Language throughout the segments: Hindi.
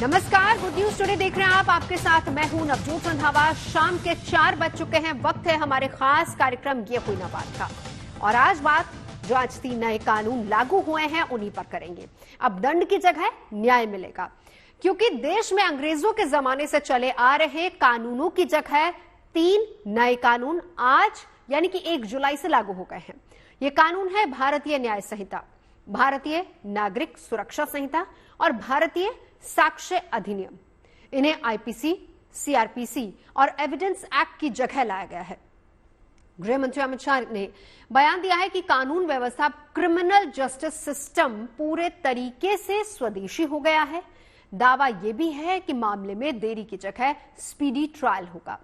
नमस्कार, गुड न्यूज टुडे देख रहे हैं आप। आपके साथ मैं हूं नवजोत रंधावा। शाम के 4 बज चुके हैं। वक्त है हमारे खास कार्यक्रम ये कोई ना बात का। और आज बात जो आज 3 नए कानून लागू हुए हैं उन्हीं पर करेंगे। अब दंड की जगह न्याय मिलेगा, क्योंकि देश में अंग्रेजों के जमाने से चले आ रहे कानूनों की जगह 3 नए कानून आज यानी कि 1 जुलाई से लागू हो गए हैं। ये कानून है भारतीय न्याय संहिता, भारतीय नागरिक सुरक्षा संहिता और भारतीय साक्ष्य अधिनियम। इन्हें आईपीसी, सीआरपीसी और एविडेंस एक्ट की जगह लाया गया है। गृह मंत्री अमित शाह ने बयान दिया है कि कानून व्यवस्था, क्रिमिनल जस्टिस सिस्टम पूरे तरीके से स्वदेशी हो गया है। दावा यह भी है कि मामले में देरी की जगह स्पीडी ट्रायल होगा।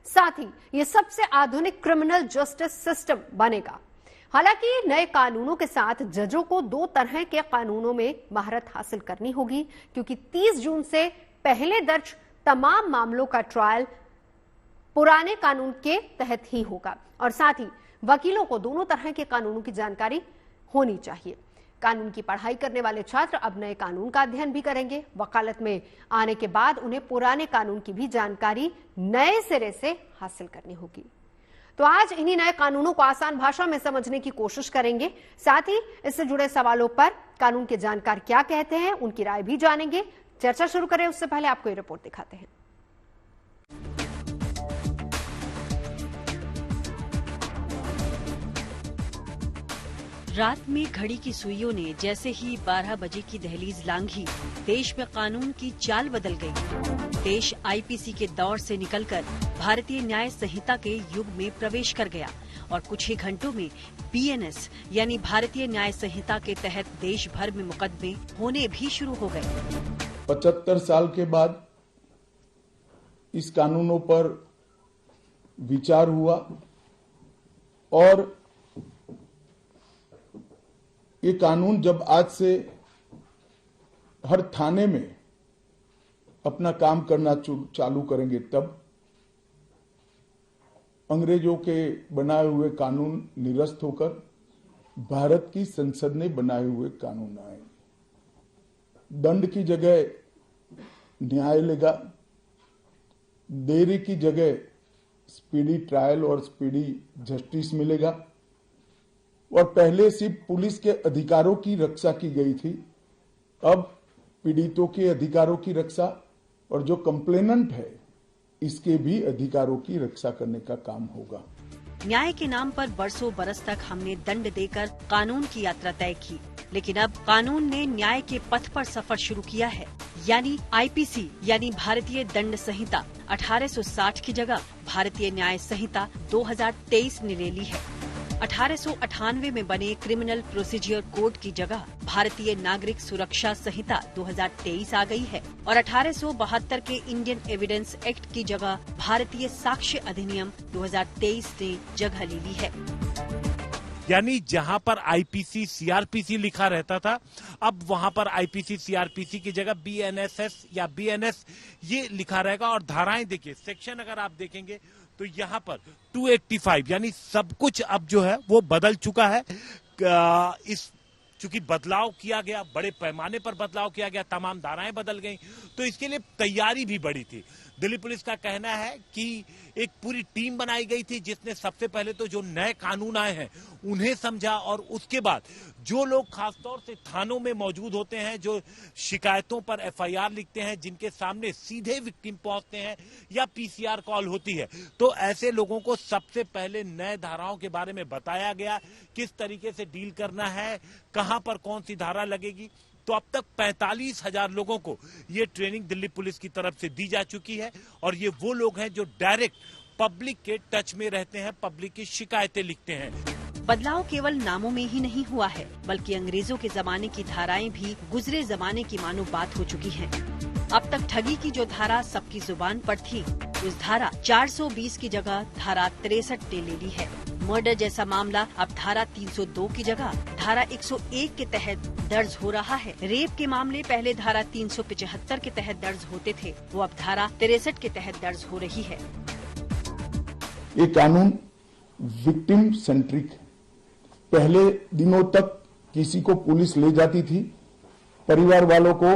साथ ही यह सबसे आधुनिक क्रिमिनल जस्टिस सिस्टम बनेगा। हालांकि नए कानूनों के साथ जजों को 2 तरह के कानूनों में महारत हासिल करनी होगी, क्योंकि 30 जून से पहले दर्ज तमाम मामलों का ट्रायल पुराने कानून के तहत ही होगा। और साथ ही वकीलों को दोनों तरह के कानूनों की जानकारी होनी चाहिए। कानून की पढ़ाई करने वाले छात्र अब नए कानून का अध्ययन भी करेंगे। वकालत में आने के बाद उन्हें पुराने कानून की भी जानकारी नए सिरे से हासिल करनी होगी। तो आज इन्हीं नए कानूनों को आसान भाषा में समझने की कोशिश करेंगे। साथ ही इससे जुड़े सवालों पर कानून के जानकार क्या कहते हैं, उनकी राय भी जानेंगे। चर्चा शुरू करें उससे पहले आपको ये रिपोर्ट दिखाते हैं। रात में घड़ी की सुइयों ने जैसे ही 12 बजे की दहलीज लांघी, देश में कानून की चाल बदल गई। देश आईपीसी के दौर से निकलकर भारतीय न्याय संहिता के युग में प्रवेश कर गया और कुछ ही घंटों में बीएनएस यानी भारतीय न्याय संहिता के तहत देश भर में मुकदमे होने भी शुरू हो गए। 75 साल के बाद इस कानूनों पर विचार हुआ और ये कानून जब आज से हर थाने में अपना काम करना चालू करेंगे, तब अंग्रेजों के बनाए हुए कानून निरस्त होकर भारत की संसद ने बनाए हुए कानून आएंगे। दंड की जगह न्याय लेगा, देरी की जगह स्पीडी ट्रायल और स्पीडी जस्टिस मिलेगा। और पहले सिर्फ पुलिस के अधिकारों की रक्षा की गई थी, अब पीड़ितों के अधिकारों की रक्षा और जो कंप्लेनेंट है इसके भी अधिकारों की रक्षा करने का काम होगा। न्याय के नाम पर बरसों बरस तक हमने दंड देकर कानून की यात्रा तय की, लेकिन अब कानून ने न्याय के पथ पर सफर शुरू किया है। यानी आईपीसी यानी भारतीय दंड संहिता 1860 की जगह भारतीय न्याय संहिता 2023 ने ले ली है। 1898 में बने क्रिमिनल प्रोसीजर कोड की जगह भारतीय नागरिक सुरक्षा संहिता 2023 आ गई है और 1872 के इंडियन एविडेंस एक्ट की जगह भारतीय साक्ष्य अधिनियम 2023 ने जगह ले ली है। यानी जहां पर आईपीसी सीआरपीसी लिखा रहता था, अब वहां पर आईपीसी सीआरपीसी की जगह बीएनएसएस या बीएनएस ये लिखा रहेगा। और धाराएं देखिए, सेक्शन अगर आप देखेंगे तो यहाँ पर 285 यानी सब कुछ अब जो है वो बदल चुका है। इस चूंकि बदलाव किया गया, बड़े पैमाने पर बदलाव किया गया, तमाम धाराएं बदल गई, तो इसके लिए तैयारी भी बड़ी थी। दिल्ली पुलिस का कहना है कि एक पूरी टीम बनाई गई थी जिसने सबसे पहले तो जो नए कानून आए हैं उन्हें समझा और उसके बाद जो लोग खासतौर से थानों में मौजूद होते हैं, जो शिकायतों पर एफआईआर लिखते हैं, जिनके सामने सीधे विक्टिम पहुंचते हैं या पीसीआर कॉल होती है, तो ऐसे लोगों को सबसे पहले नए धाराओं के बारे में बताया गया, किस तरीके से डील करना है, कहां पर कौन सी धारा लगेगी। तो अब तक 45,000 लोगों को ये ट्रेनिंग दिल्ली पुलिस की तरफ से दी जा चुकी है और ये वो लोग हैं जो डायरेक्ट पब्लिक के टच में रहते हैं, पब्लिक की शिकायतें लिखते हैं। बदलाव केवल नामों में ही नहीं हुआ है, बल्कि अंग्रेजों के जमाने की धाराएं भी गुजरे जमाने की मानो बात हो चुकी हैं। अब तक ठगी की जो धारा सबकी जुबान पर थी, उस धारा 420 की जगह धारा 63 ने ले ली है। मर्डर जैसा मामला अब धारा 302 की जगह धारा 101 के तहत दर्ज हो रहा है। रेप के मामले पहले धारा 375 के तहत दर्ज होते थे, वो अब धारा 63 के तहत दर्ज हो रही है। ये कानून विक्टिम सेंट्रिक है। पहले दिनों तक किसी को पुलिस ले जाती थी, परिवार वालों को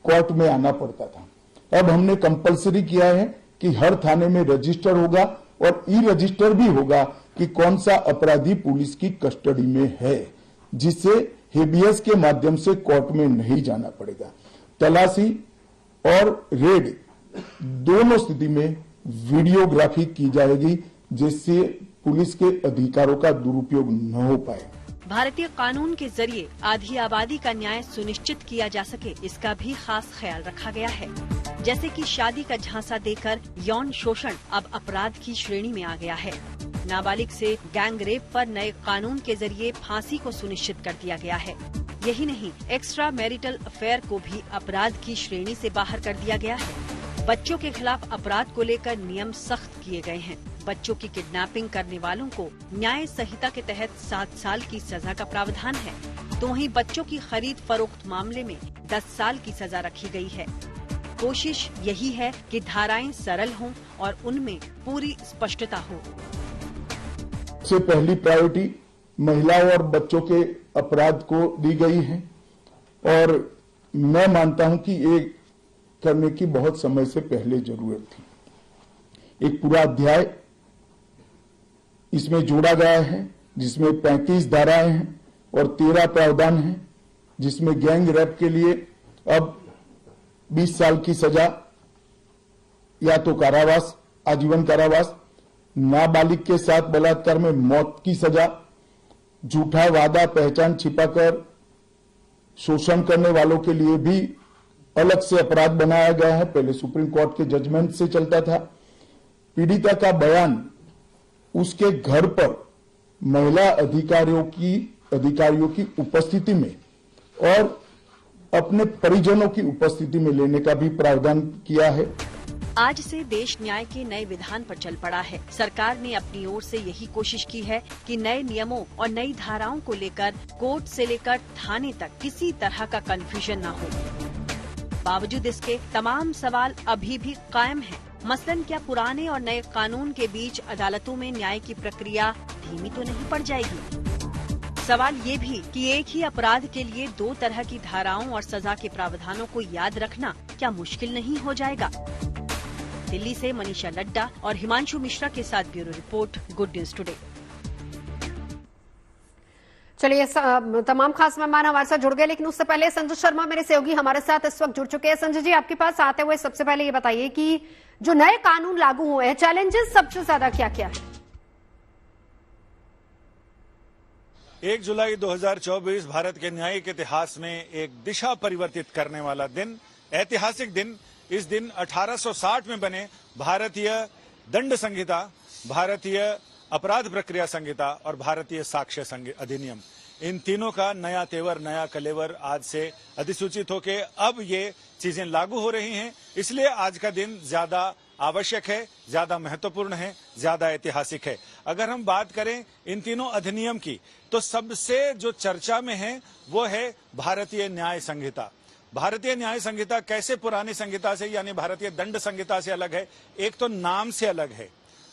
कोर्ट में आना पड़ता था। अब हमने कंपलसरी किया है कि हर थाने में रजिस्टर होगा और ई रजिस्टर भी होगा कि कौन सा अपराधी पुलिस की कस्टडी में है, जिससे हेबियस के माध्यम से कोर्ट में नहीं जाना पड़ेगा। तलाशी और रेड दोनों स्थिति में वीडियोग्राफी की जाएगी, जिससे पुलिस के अधिकारों का दुरुपयोग न हो पाए। भारतीय कानून के जरिए आधी आबादी का न्याय सुनिश्चित किया जा सके, इसका भी खास ख्याल रखा गया है। जैसे कि शादी का झांसा देकर यौन शोषण अब अपराध की श्रेणी में आ गया है। नाबालिग से गैंग रेप पर नए कानून के जरिए फांसी को सुनिश्चित कर दिया गया है। यही नहीं, एक्स्ट्रा मैरिटल अफेयर को भी अपराध की श्रेणी से बाहर कर दिया गया है। बच्चों के खिलाफ अपराध को लेकर नियम सख्त किए गए हैं। बच्चों की किडनैपिंग करने वालों को न्याय संहिता के तहत 7 साल की सजा का प्रावधान है, तो वहीं बच्चों की खरीद फरोख्त मामले में 10 साल की सजा रखी गई है। कोशिश यही है कि धाराएं सरल हों और उनमें पूरी स्पष्टता हो। सबसे पहली प्रायोरिटी महिलाओं और बच्चों के अपराध को दी गई है और मैं मानता हूं कि ये करने की बहुत समय से पहले जरूरत थी। एक पूरा अध्याय इसमें जोड़ा गया है जिसमें 35 धाराएं हैं और 13 प्रावधान हैं, जिसमें गैंग रेप के लिए अब 20 साल की सजा या तो कारावास, आजीवन कारावास, नाबालिग के साथ बलात्कार में मौत की सजा, झूठा वादा पहचान छिपाकर शोषण करने वालों के लिए भी अलग से अपराध बनाया गया है। पहले सुप्रीम कोर्ट के जजमेंट से चलता था। पीड़िता का बयान उसके घर पर महिला अधिकारियों की उपस्थिति में और अपने परिजनों की उपस्थिति में लेने का भी प्रावधान किया है। आज से देश न्याय के नए विधान पर चल पड़ा है। सरकार ने अपनी ओर से यही कोशिश की है कि नए नियमों और नई धाराओं को लेकर कोर्ट से लेकर थाने तक किसी तरह का कंफ्यूजन न हो। बावजूद इसके तमाम सवाल अभी भी कायम हैं। मसलन क्या पुराने और नए कानून के बीच अदालतों में न्याय की प्रक्रिया धीमी तो नहीं पड़ जाएगी? सवाल ये भी कि एक ही अपराध के लिए 2 तरह की धाराओं और सजा के प्रावधानों को याद रखना क्या मुश्किल नहीं हो जाएगा? दिल्ली से मनीषा लड्डा और हिमांशु मिश्रा के साथ bureau report, good news today. चलिए, तमाम खास मेहमान हमारे साथ जुड़ गए, लेकिन उससे पहले संजय शर्मा मेरे सहयोगी हमारे साथ इस वक्त जुड़ चुके हैं। संजय जी, आपके पास आते हुए सबसे पहले ये बताइए कि जो नए कानून लागू हुए हैं, चैलेंजेस सबसे ज्यादा क्या क्या है? 1 जुलाई 2024 भारत के न्यायिक इतिहास में एक दिशा परिवर्तित करने वाला दिन, ऐतिहासिक दिन। इस दिन 1860 में बने भारतीय दंड संहिता, भारतीय अपराध प्रक्रिया संहिता और भारतीय साक्ष्य अधिनियम, इन तीनों का नया तेवर, नया कलेवर आज से अधिसूचित होके अब ये चीजें लागू हो रही हैं। इसलिए आज का दिन ज्यादा आवश्यक है, ज्यादा महत्वपूर्ण है, ज्यादा ऐतिहासिक है। अगर हम बात करें इन तीनों अधिनियम की, तो सबसे जो चर्चा में है वो है भारतीय न्याय संहिता। भारतीय न्याय संहिता कैसे पुरानी संहिता से यानी भारतीय दंड संहिता से अलग है? एक तो नाम से अलग है।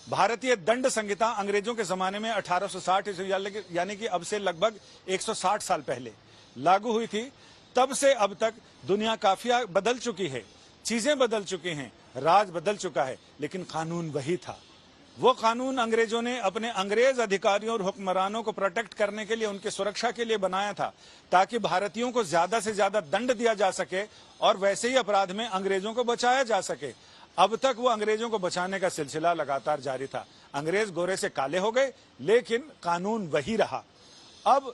भारतीय दंड संहिता अंग्रेजों के जमाने में 1860 यानी कि अब से लगभग 160 साल पहले लागू हुई थी। तब से अब तक दुनिया काफी बदल चुकी है, चीजें बदल चुकी हैं, राज बदल चुका है, लेकिन कानून वही था। वो कानून अंग्रेजों ने अपने अंग्रेज अधिकारियों और हुक्मरानों को प्रोटेक्ट करने के लिए, उनकी सुरक्षा के लिए बनाया था, ताकि भारतीयों को ज्यादा से ज्यादा दंड दिया जा सके और वैसे ही अपराध में अंग्रेजों को बचाया जा सके। अब तक वो अंग्रेजों को बचाने का सिलसिला लगातार जारी था। अंग्रेज गोरे से काले हो गए, लेकिन कानून वही रहा। अब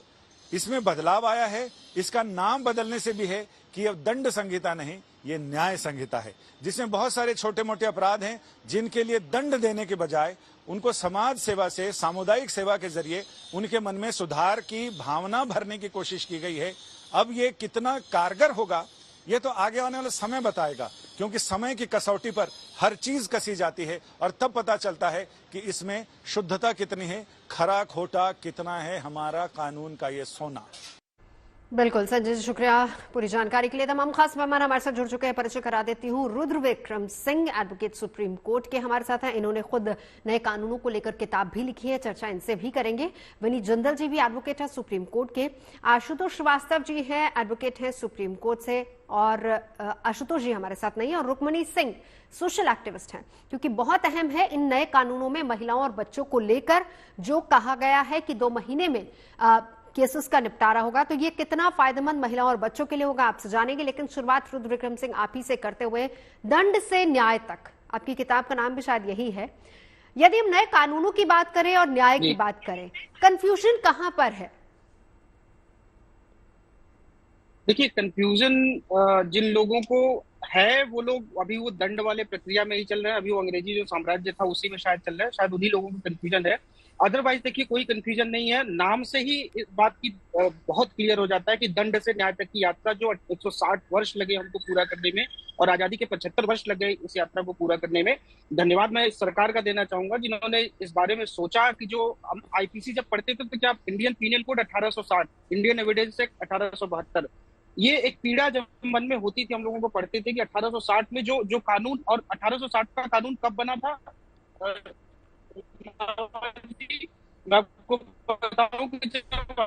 इसमें बदलाव आया है। इसका नाम बदलने से भी है कि अब दंड संहिता नहीं, ये न्याय संहिता है, जिसमें बहुत सारे छोटे मोटे अपराध हैं जिनके लिए दंड देने के बजाय उनको समाज सेवा से, सामुदायिक सेवा के जरिए उनके मन में सुधार की भावना भरने की कोशिश की गई है। अब ये कितना कारगर होगा ये तो आगे आने वाला समय बताएगा, क्योंकि समय की कसौटी पर हर चीज कसी जाती है और तब पता चलता है कि इसमें शुद्धता कितनी है, खरा खोटा कितना है हमारा कानून का ये सोना। बिल्कुल संजय जी, शुक्रिया पूरी जानकारी के लिए। तमाम खास मेहमान हमारे साथ जुड़ चुके हैं, परिचय करा देती हूँ। Rudra Vikram Singh advocate supreme court के हमारे साथ हैं। इन्होंने खुद नए कानूनों को लेकर किताब भी लिखी है, चर्चा इनसे भी करेंगे। विनीत जिंदल जी भी एडवोकेट है सुप्रीम कोर्ट के। आशुतोष श्रीवास्तव जी हैं, एडवोकेट हैं सुप्रीम कोर्ट से, और आशुतोष जी हमारे साथ नहीं है। और रुक्मणी सिंह सोशल एक्टिविस्ट हैं, क्योंकि बहुत अहम है इन नए कानूनों में महिलाओं और बच्चों को लेकर जो कहा गया है कि 2 महीने में केसेस का निपटारा होगा, तो ये कितना फायदेमंद महिलाओं और बच्चों के लिए होगा आपसे जानेंगे। लेकिन शुरुआत रुद्र विक्रम सिंह आप ही से करते हुए, दंड से न्याय तक, आपकी किताब का नाम भी शायद यही है। यदि हम नए कानूनों की बात करें और न्याय की बात करें, कंफ्यूजन कहां पर है? देखिए, कंफ्यूजन जिन लोगों को है वो लोग अभी वो दंड वाले प्रक्रिया में ही चल रहे हैं। अभी वो अंग्रेजी जो साम्राज्य था उसी में शायद चल रहा है, शायद उन्हीं लोगों को कंफ्यूजन है। अदरवाइज देखिए कोई कंफ्यूजन नहीं है। नाम से ही इस बात की बहुत क्लियर हो जाता है कि दंड से न्याय तक की यात्रा, जो 160 वर्ष लगे हमको पूरा करने में और आजादी के 75 वर्ष लगे इस यात्रा को पूरा करने में। धन्यवाद मैं इस सरकार का देना चाहूंगा जिन्होंने इस बारे में सोचा कि जो हम आईपीसी जब पढ़ते थे तो क्या Indian Penal Code 1860, Indian Evidence Act 1872, ये एक पीड़ा जब मन में होती थी, हम लोगों को पढ़ते थे कि 1860 में जो कानून, और 1860 का कानून कब बना था मैं आपको बताऊं कि जब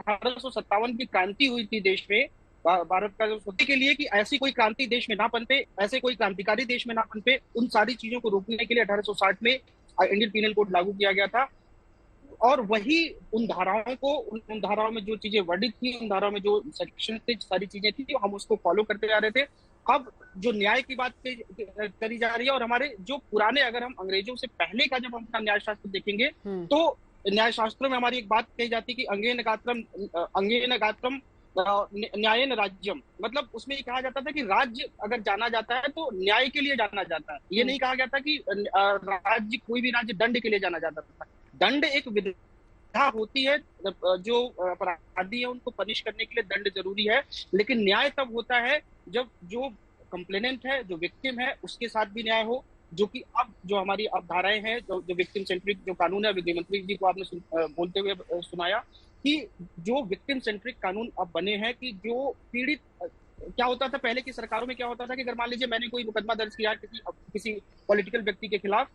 1857 की क्रांति हुई थी देश में, भारत का जो सोचने के लिए कि ऐसी कोई क्रांति देश में ना पनपे, ऐसे कोई क्रांतिकारी देश में ना पनपे, उन सारी चीजों को रोकने के लिए 1860 में इंडियन पीनल कोड लागू किया गया था। और वही उन धाराओं को, उन धाराओं में जो चीजें वर्णित थी, उन धाराओं में जो सेक्शन थे, सारी चीजें थी, हम उसको फॉलो करते जा रहे थे। अब जो न्याय की बात करी जा रही है, और हमारे जो पुराने, अगर हम अंग्रेजों से पहले का जब हम अपना न्याय शास्त्र देखेंगे तो न्याय शास्त्र में हमारी एक बात कही जाती है कि अंगेन गात्रम न्यायेन राज्यम, मतलब उसमें ये कहा जाता था कि राज्य अगर जाना जाता है तो न्याय के लिए जाना जाता है। ये नहीं कहा गया था कि राज्य, कोई भी राज्य दंड के लिए जाना जाता था। दंड एक विधा होती है, जो अपराधी है उनको पनिश करने के लिए दंड जरूरी है, लेकिन न्याय तब होता है जब जो कंप्लेनेंट है, जो विक्टिम है, उसके साथ भी न्याय हो। जो कि अब जो हमारी अब धाराएं हैं, जो विक्टिम सेंट्रिक जो कानून है, गृह मंत्री जी को आपने बोलते हुए सुनाया कि जो विक्टिम सेंट्रिक कानून अब बने हैं, कि जो पीड़ित, क्या होता था पहले की सरकारों में, क्या होता था कि अगर मान लीजिए मैंने कोई मुकदमा दर्ज किया किसी पॉलिटिकल व्यक्ति के खिलाफ,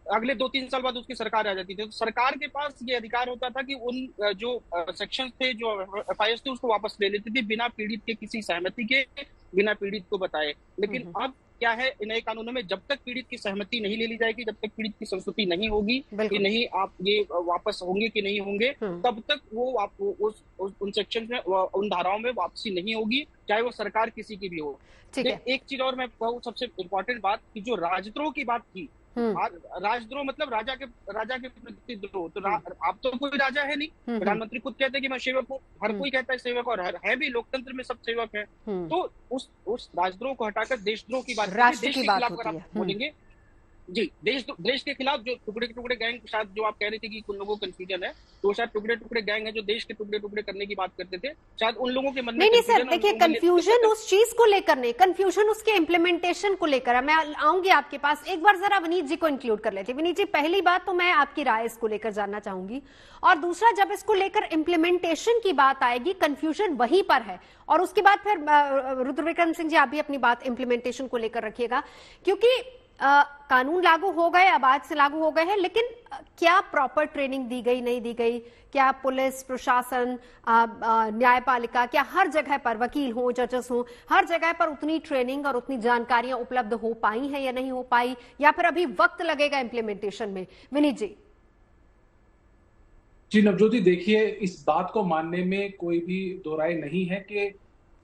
अगले 2-3 साल बाद उसकी सरकार आ जाती थी, तो सरकार के पास ये अधिकार होता था कि उन जो सेक्शन थे, जो एफआईआर थे, उसको वापस ले लेती थी बिना पीड़ित के किसी सहमति के, बिना पीड़ित को बताए। लेकिन अब क्या है नए कानूनों में, जब तक पीड़ित की सहमति नहीं ले ली जाएगी, जब तक पीड़ित की संस्तुति नहीं होगी कि नहीं आप ये वापस होंगे कि नहीं होंगे, तब तक वो उन सेक्शन में, उन धाराओं में वापसी नहीं होगी, चाहे वो सरकार किसी की भी हो। एक चीज और मैं कहूँ, सबसे इम्पोर्टेंट बात, कि जो राजद्रोह की बात थी, राजद्रोह मतलब राजा के प्रति द्रोह, तो आप तो कोई राजा है नहीं, प्रधानमंत्री खुद कहते हैं कि मैं सेवक हूँ, हर कोई कहता है सेवक, और है भी, लोकतंत्र में सब सेवक है। तो उस राजद्रोह को हटाकर देशद्रोह की बात, देश के खिलाफ अगर आप बोलेंगे, जी, देश के खिलाफ जो टुकड़े टुकड़े गैंग, शायद जो आप कह रहे थे कि कुछ लोगों को कंफ्यूजन है, तो शायद टुकड़े टुकड़े गैंग है जो देश के टुकड़े टुकड़े करने की बात करते थे, शायद उन लोगों के मन में। नहीं सर, देखिए कंफ्यूजन उस चीज को लेकर नहीं, कंफ्यूजन उसके इम्प्लीमेंटेशन को लेकर है। मैं आऊंगी आपके पास, एक बार जरा विनीत जी को इंक्लूड कर लेते। विनीत जी, पहली बात तो मैं आपकी राय इसको लेकर जानना चाहूंगी, और दूसरा, जब इसको लेकर इम्प्लीमेंटेशन की बात आएगी, कंफ्यूजन वहीं पर है। और उसके बाद फिर रुद्र विक्रम सिंह जी, आप भी अपनी बात इम्प्लीमेंटेशन को लेकर रखिएगा, क्योंकि कानून लागू हो गए, अब आज से लागू हो गए हैं, लेकिन क्या प्रॉपर ट्रेनिंग दी गई, नहीं दी गई? क्या पुलिस प्रशासन, न्यायपालिका, क्या हर जगह पर, वकील हो, जजेस हो, हर जगह पर उतनी ट्रेनिंग और उतनी जानकारियां उपलब्ध हो पाई हैं या नहीं हो पाई, या फिर अभी वक्त लगेगा इम्प्लीमेंटेशन में? विनीत जी। जी नवज्योति, देखिए, इस बात को मानने में कोई भी दो राय नहीं है कि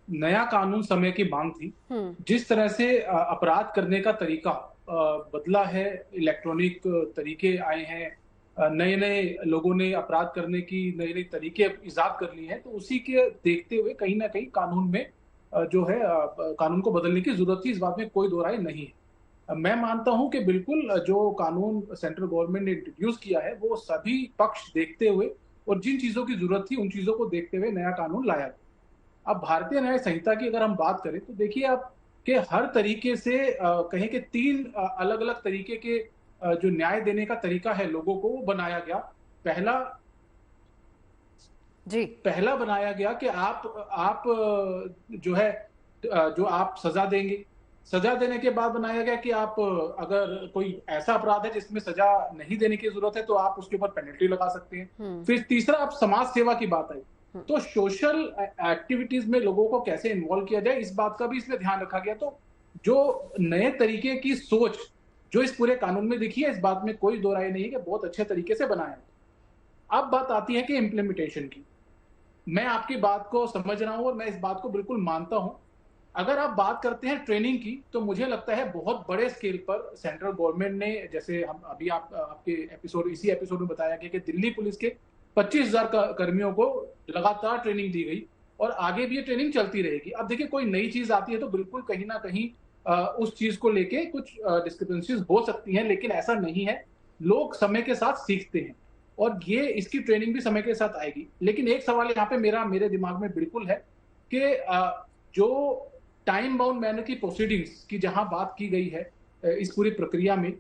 नया कानून समय की मांग थी। जिस तरह से अपराध करने का तरीका बदला है, इलेक्ट्रॉनिक तरीके आए हैं, नए नए लोगों ने अपराध करने की नए नए तरीके इजाद कर लिए हैं, तो उसी के देखते हुए कहीं ना कहीं कानून में जो है कानून को बदलने की जरूरत थी, इस बात में कोई दो राय नहीं है। मैं मानता हूं कि बिल्कुल जो कानून सेंट्रल गवर्नमेंट ने इंट्रोड्यूस किया है वो सभी पक्ष देखते हुए और जिन चीजों की जरूरत थी उन चीजों को देखते हुए नया कानून लाया गया। अब भारतीय न्याय संहिता की अगर हम बात करें तो देखिए आप कि हर तरीके से कहें कि 3 अलग अलग तरीके के जो न्याय देने का तरीका है लोगों को, वो बनाया गया। पहला जी। पहला बनाया गया कि आप जो है जो आप सजा देंगे, सजा देने के बाद बनाया गया कि आप अगर कोई ऐसा अपराध है जिसमें सजा नहीं देने की जरूरत है तो आप उसके ऊपर पेनल्टी लगा सकते हैं। फिर तीसरा आप समाज सेवा की बात आई, तो सोशल एक्टिविटीज में लोगों को कैसे इन्वॉल्व किया जाए इस बात का भी इसमें ध्यान रखा गया। तो जो नए तरीके की सोच जो इस पूरे कानून में दिखी है, इस बात में कोई दो राय नहीं है कि बहुत अच्छे तरीके से बनाया है। अब बात आती है कि इम्प्लीमेंटेशन की। मैं आपकी बात को समझ रहा हूं और मैं इस बात को बिल्कुल मानता हूं। अगर आप बात करते हैं ट्रेनिंग की, तो मुझे लगता है बहुत बड़े स्केल पर सेंट्रल गवर्नमेंट ने, जैसे हम अभी आपके इसी एपिसोड में बताया गया कि दिल्ली पुलिस के 25,000 कर्मियों को लगातार ट्रेनिंग दी गई और आगे भी ये ट्रेनिंग चलती रहेगी। अब देखिए, कोई नई चीज आती है तो बिल्कुल कहीं ना कहीं उस चीज को लेके कुछ डिस्क्रिपेंसीज हो सकती हैं, लेकिन ऐसा नहीं है। लोग समय के साथ सीखते हैं और ये इसकी ट्रेनिंग भी समय के साथ आएगी। लेकिन एक सवाल यहाँ पे मेरे दिमाग में बिल्कुल है कि जो टाइम बाउंड मैनर की प्रोसीडिंग्स की जहां बात की गई है इस पूरी प्रक्रिया में,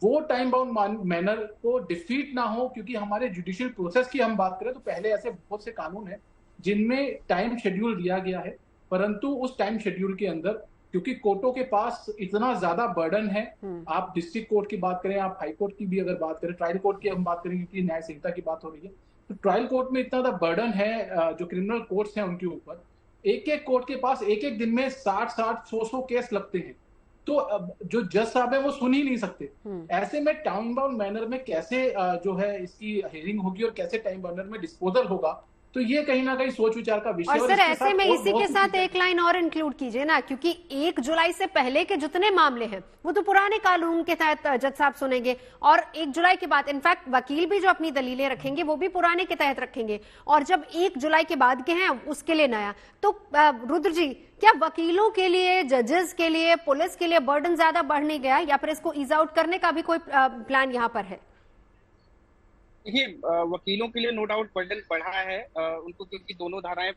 वो टाइम बाउंड मैनर को डिफीट ना हो। क्योंकि हमारे जुडिशियल प्रोसेस की हम बात करें तो पहले ऐसे बहुत से कानून हैं जिनमें टाइम शेड्यूल दिया गया है, परंतु उस टाइम शेड्यूल के अंदर क्योंकि कोर्टों के पास इतना ज्यादा बर्डन है, आप डिस्ट्रिक्ट कोर्ट की बात करें, आप हाई कोर्ट की भी अगर बात करें, ट्रायल कोर्ट की हम बात करें क्योंकि न्याय संहिता की बात हो रही है, तो ट्रायल कोर्ट में इतना ज्यादा बर्डन है जो क्रिमिनल कोर्ट्स हैं उनके ऊपर। एक एक कोर्ट के पास एक एक दिन में 60-100 केस लगते हैं, तो जो जज साहब है वो सुन ही नहीं सकते। ऐसे में टाइम बाउंड मैनर में कैसे जो है इसकी हियरिंग होगी और कैसे टाइम बाउंड में डिस्पोजल होगा, तो ये कहीं ना कहीं सोच विचार का विषय। और सर ऐसे में इसी के साथ एक लाइन और इंक्लूड कीजिए ना, क्योंकि 1 जुलाई से पहले के जितने मामले हैं वो तो पुराने कानून के तहत जज साहब सुनेंगे, और 1 जुलाई के बाद इनफैक्ट वकील भी जो अपनी दलीलें रखेंगे वो भी पुराने के तहत रखेंगे, और जब 1 जुलाई के बाद के हैं उसके लिए नया। तो रुद्र जी, क्या वकीलों के लिए, जजेस के लिए, पुलिस के लिए बर्डन ज्यादा बढ़ नहीं गया, या फिर इसको ईज आउट करने का भी कोई प्लान यहाँ पर है? देखिए, वकीलों के लिए नो डाउट बर्डन बढ़ा है उनको, क्योंकि दोनों धाराएं